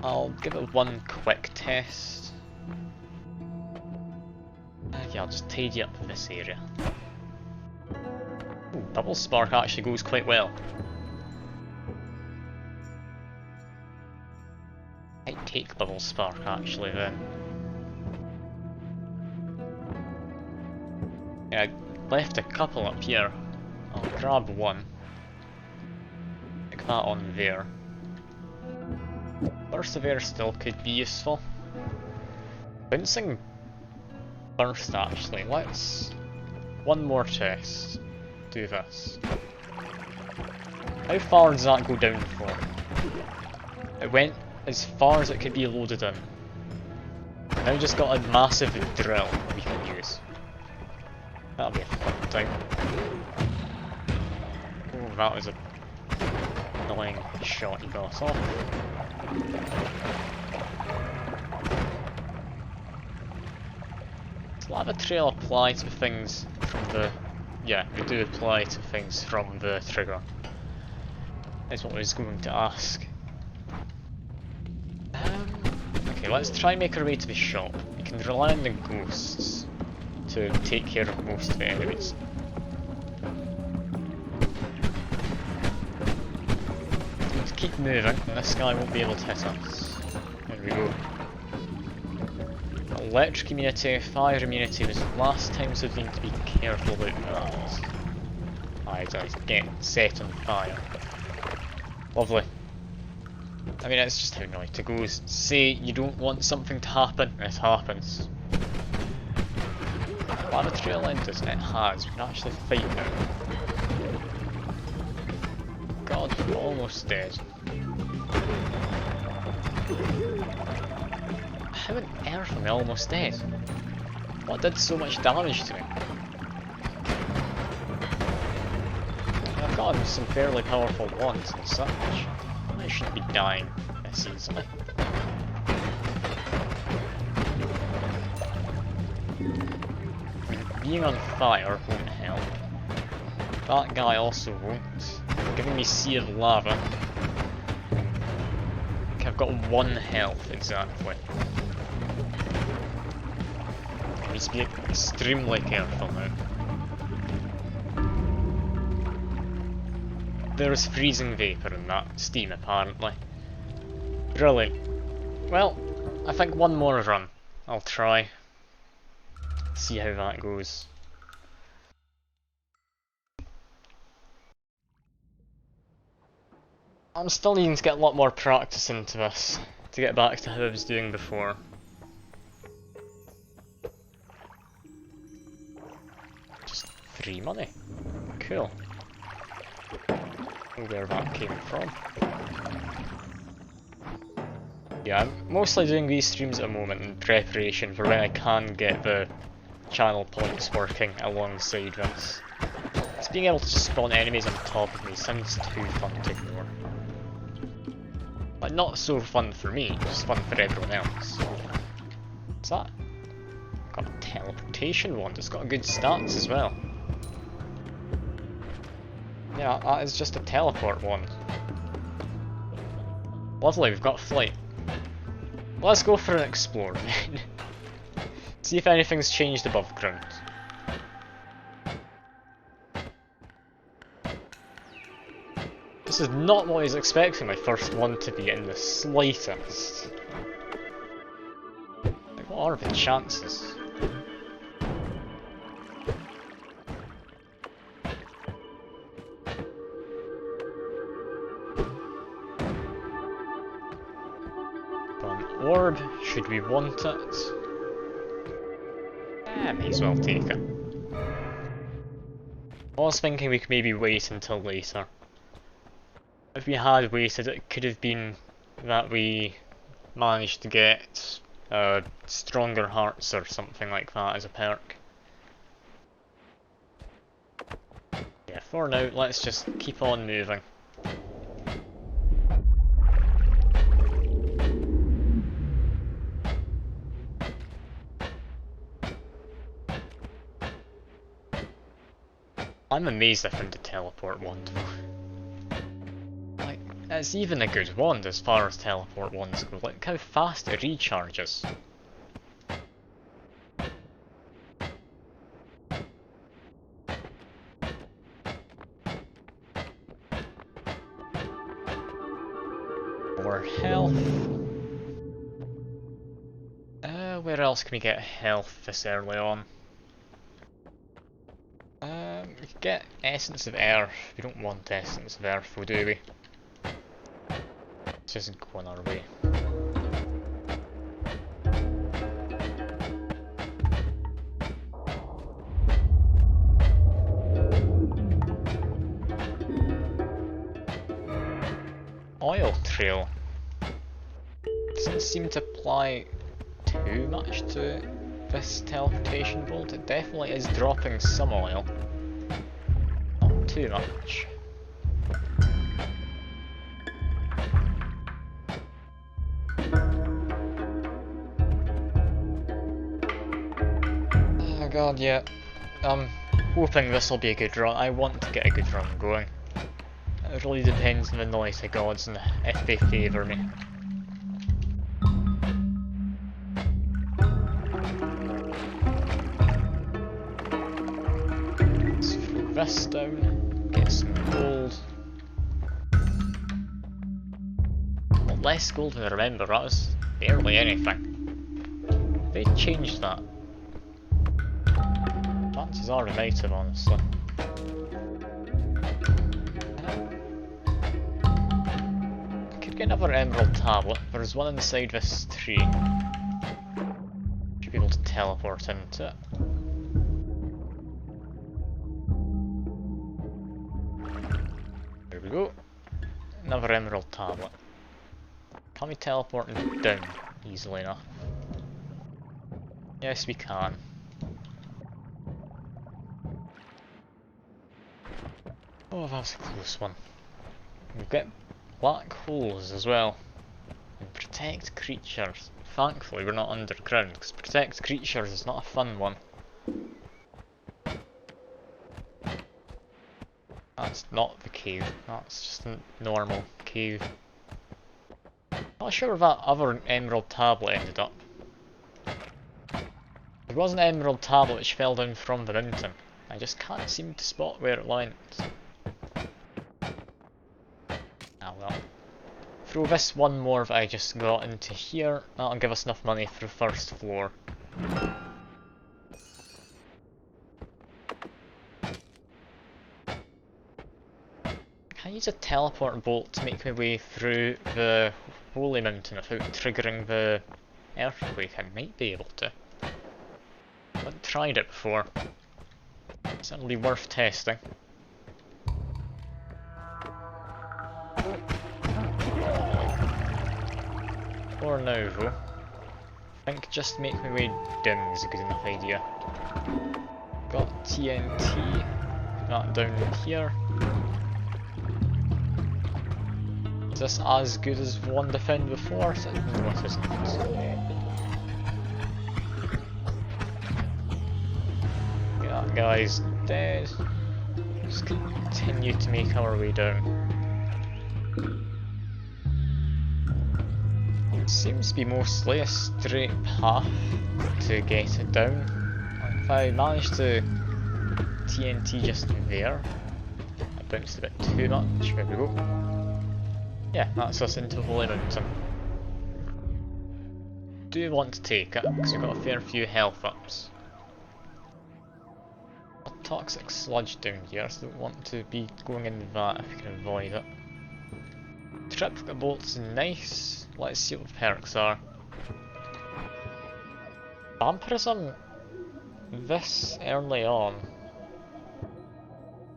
I'll give it one quick test. Yeah, I'll just tidy up this area. Double spark actually goes quite well. Might take bubble spark actually then. Yeah, I left a couple up here. I'll grab one. Stick that on there. Persevere still could be useful. Bouncing burst actually. Let's one more chest. Do this. How far does that go down for? It went as far as it could be loaded in. Now just got a massive drill we can use. That'll be a fun time. Oh, that was a annoying shot he got off. Does lava trail apply to things from the... Yeah, we do apply to things from the trigger. That's what I was going to ask. Okay, let's try and make our way to the shop. We can rely on the ghosts to take care of most of the enemies. Let's keep moving, and this guy won't be able to hit us. There we go. Electric immunity, fire immunity was the last time, so we need to be careful about that. I just get set on fire. Lovely. I mean, it's just how Noita goes. Say you don't want something to happen, it happens. Lava trail ended, it has. We can actually fight now. God, we're almost dead. How on earth am I almost dead? What did so much damage to me? I've gotten some fairly powerful wands and such. I shouldn't be dying this easily. Being on fire won't help. That guy also won't. Giving me sea of lava. Okay, I've got 1 health exactly. I need to be extremely careful now. There's freezing vapour in that steam apparently. Brilliant. Well, I think one more run. I'll try. See how that goes. I'm still needing to get a lot more practice into this to get back to how I was doing before. Just free money. Cool. Where that came from. Yeah, I'm mostly doing these streams at the moment in preparation for when I can get the channel points working alongside this. Just being able to spawn enemies on top of me sounds too fun to ignore. But not so fun for me, just fun for everyone else. What's that? Got a teleportation wand, it's got good stats as well. Yeah, that is just a teleport one. Lovely, we've got flight. Let's go for an explore then. See if anything's changed above ground. This is not what I was expecting my first one to be in the slightest. Like, what are the chances? Orb, should we want it? I may as well take it. I was thinking we could maybe wait until later. If we had waited, it could have been that we managed to get stronger hearts or something like that as a perk. Yeah, for now, let's just keep on moving. I'm amazed I found a teleport wand. Like, it's even a good wand as far as teleport wands go. Look how fast it recharges. more health. Where else can we get health this early on? We could get Essence of Earth. We don't want Essence of Earth, do we? Let's just go on our way. Oil trail. Doesn't seem to apply too much to this teleportation bolt. It definitely is dropping some oil. Not too much. Oh god, yeah. I'm hoping this will be a good run. I want to get a good run going. It really depends on the Noita gods and if they favour me. Let's throw this down, get some gold. Well, less gold than I remember, that was barely anything. They changed that. Chances are they might have, honestly. Get another emerald tablet. There's one inside this tree. Should be able to teleport into it. There we go. Another emerald tablet. Can we teleport down easily enough? Yes, we can. Oh, that was a close one. We've got black holes as well. And protect creatures. Thankfully we're not underground, because protect creatures is not a fun one. That's not the cave, that's just a normal cave. Not sure where that other emerald tablet ended up. There was an emerald tablet which fell down from the mountain. I just can't seem to spot where it went. Ah well. Throw this one more that I just got into here, that'll give us enough money for the first floor. Can I use a teleport bolt to make my way through the Holy Mountain without triggering the earthquake? I might be able to. I haven't tried it before. It's certainly worth testing. For now though, I think just make my way down is a good enough idea. Got TNT, put that down here. Is this as good as one I found before? No, it isn't. That guy's dead. Just continue to make our way down. It seems to be mostly a straight path to get it down. If I manage to TNT just there, I bounced a bit too much, there we go. Yeah, that's us into Holy Mountain. Do want to take it, because we've got a fair few health ups. A toxic sludge down here, so don't want to be going into that if we can avoid it. Triplicate bolt's nice. Let's see what the perks are. Vampirism this early on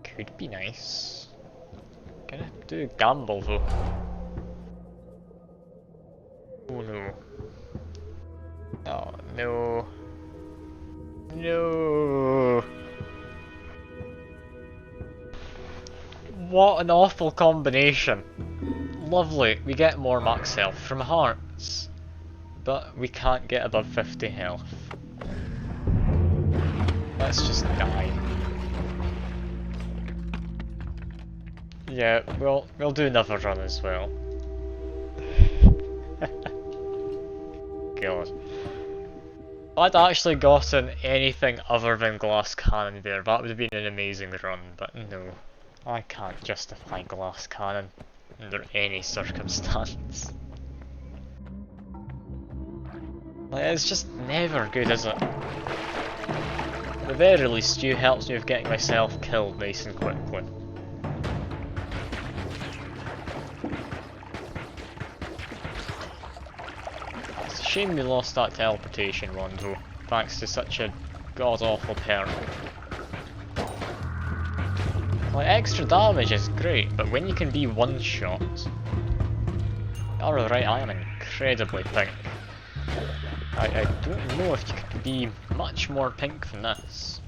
could be nice. Gonna do a gamble though. Oh no. Oh no. No. What an awful combination. Lovely, we get more max health from hearts, but we can't get above 50 health. Let's just die. Yeah, we'll do another run as well. God. If I'd actually gotten anything other than glass cannon there, that would have been an amazing run, but no. I can't justify glass cannon under any circumstance. Like, it's just never good, is it? At the very least, stew helps me with getting myself killed nice and quickly. It's a shame we lost that teleportation one though, thanks to such a god-awful perk. Like, extra damage is great, but when you can be one-shot... Alright, I am incredibly pink. I don't know if you could be much more pink than this.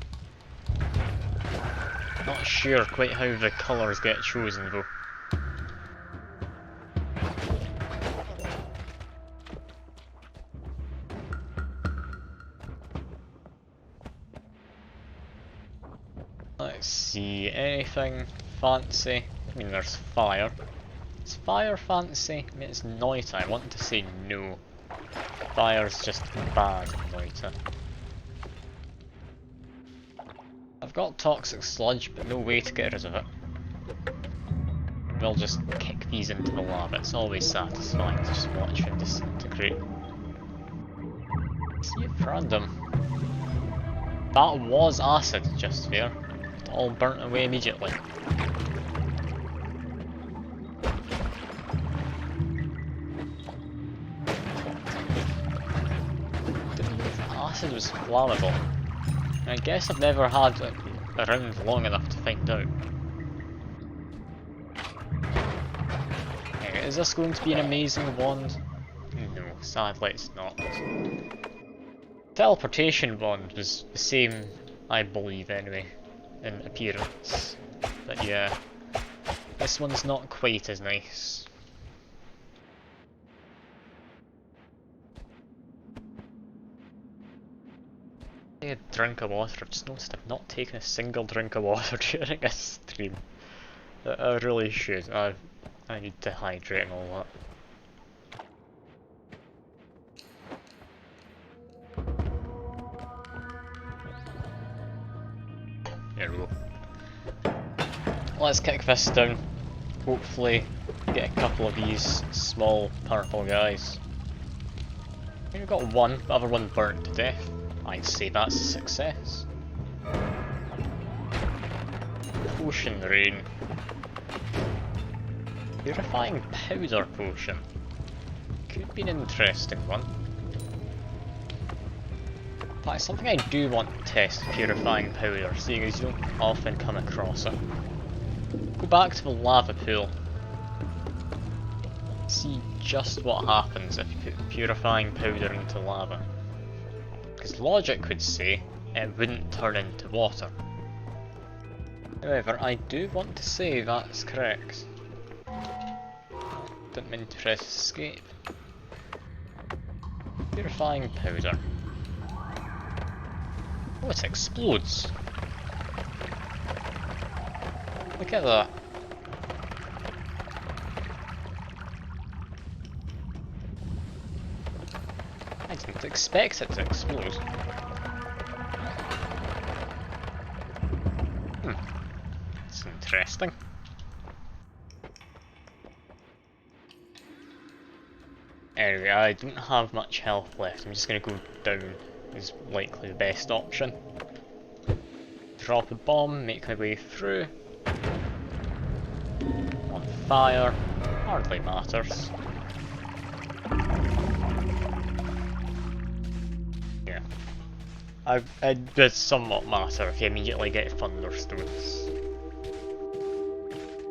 Not sure quite how the colours get chosen though. Let's see, anything fancy? I mean, there's fire. Is fire fancy? I mean, it's Noita. I want to say no. Fire's just bad in Noita. I've got toxic sludge, but no way to get rid of it. We'll just kick these into the lava. It's always satisfying to just watch them disintegrate. See, it's random. That was acid just there. It all burnt away immediately. Acid was flammable. I guess I've never had it around long enough to find out. Is this going to be an amazing wand? No, sadly it's not. Teleportation wand was the same, I believe anyway, in appearance. But yeah, this one's not quite as nice. A drink of water. I've just noticed I've not taken a single drink of water during this stream. I really should. I need to hydrate and all that. There we go. Let's kick this down. Hopefully get a couple of these small purple guys. We've got one, the other one burnt to death. I'd say that's a success. Potion rain. Purifying powder potion. Could be an interesting one. But it's something I do want to test, purifying powder, seeing as you don't often come across it. Go back to the lava pool. See just what happens if you put purifying powder into lava. Because logic would say it wouldn't turn into water. However, I do want to say that's correct. Didn't mean to press escape. Purifying powder. Oh, it explodes! Look at that. I didn't expect it to explode. It's interesting. Anyway, I don't have much health left. I'm just going to go down is likely the best option. Drop a bomb, make my way through. On fire, hardly matters. It does somewhat matter if you immediately get thunderstones.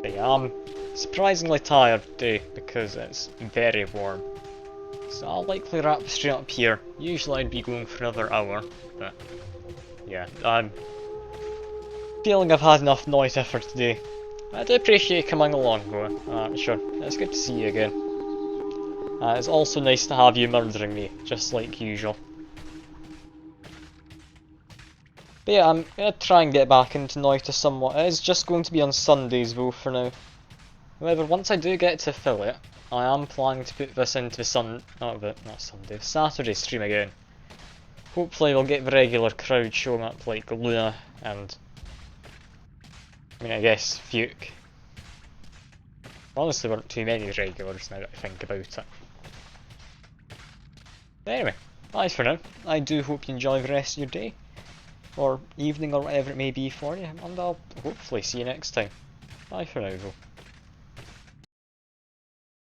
But yeah, I'm surprisingly tired today because it's very warm. So I'll likely wrap straight up here. Usually I'd be going for another hour, but yeah, I'm feeling I've had enough Noita for today. I do appreciate you coming along though, sure, it's good to see you again. It's also nice to have you murdering me, just like usual. But yeah, I'm going to try and get back into Noita somewhat. It is just going to be on Sundays though for now. However, once I do get to affiliate, I am planning to put this into Saturday stream again. Hopefully we'll get the regular crowd showing up like Luna and... I mean, I guess Fuke. Honestly, there weren't too many regulars now that I think about it. But anyway, Bye for now. I do hope you enjoy the rest of your day, or evening, or whatever it may be for you, and I'll hopefully see you next time. Bye for now though.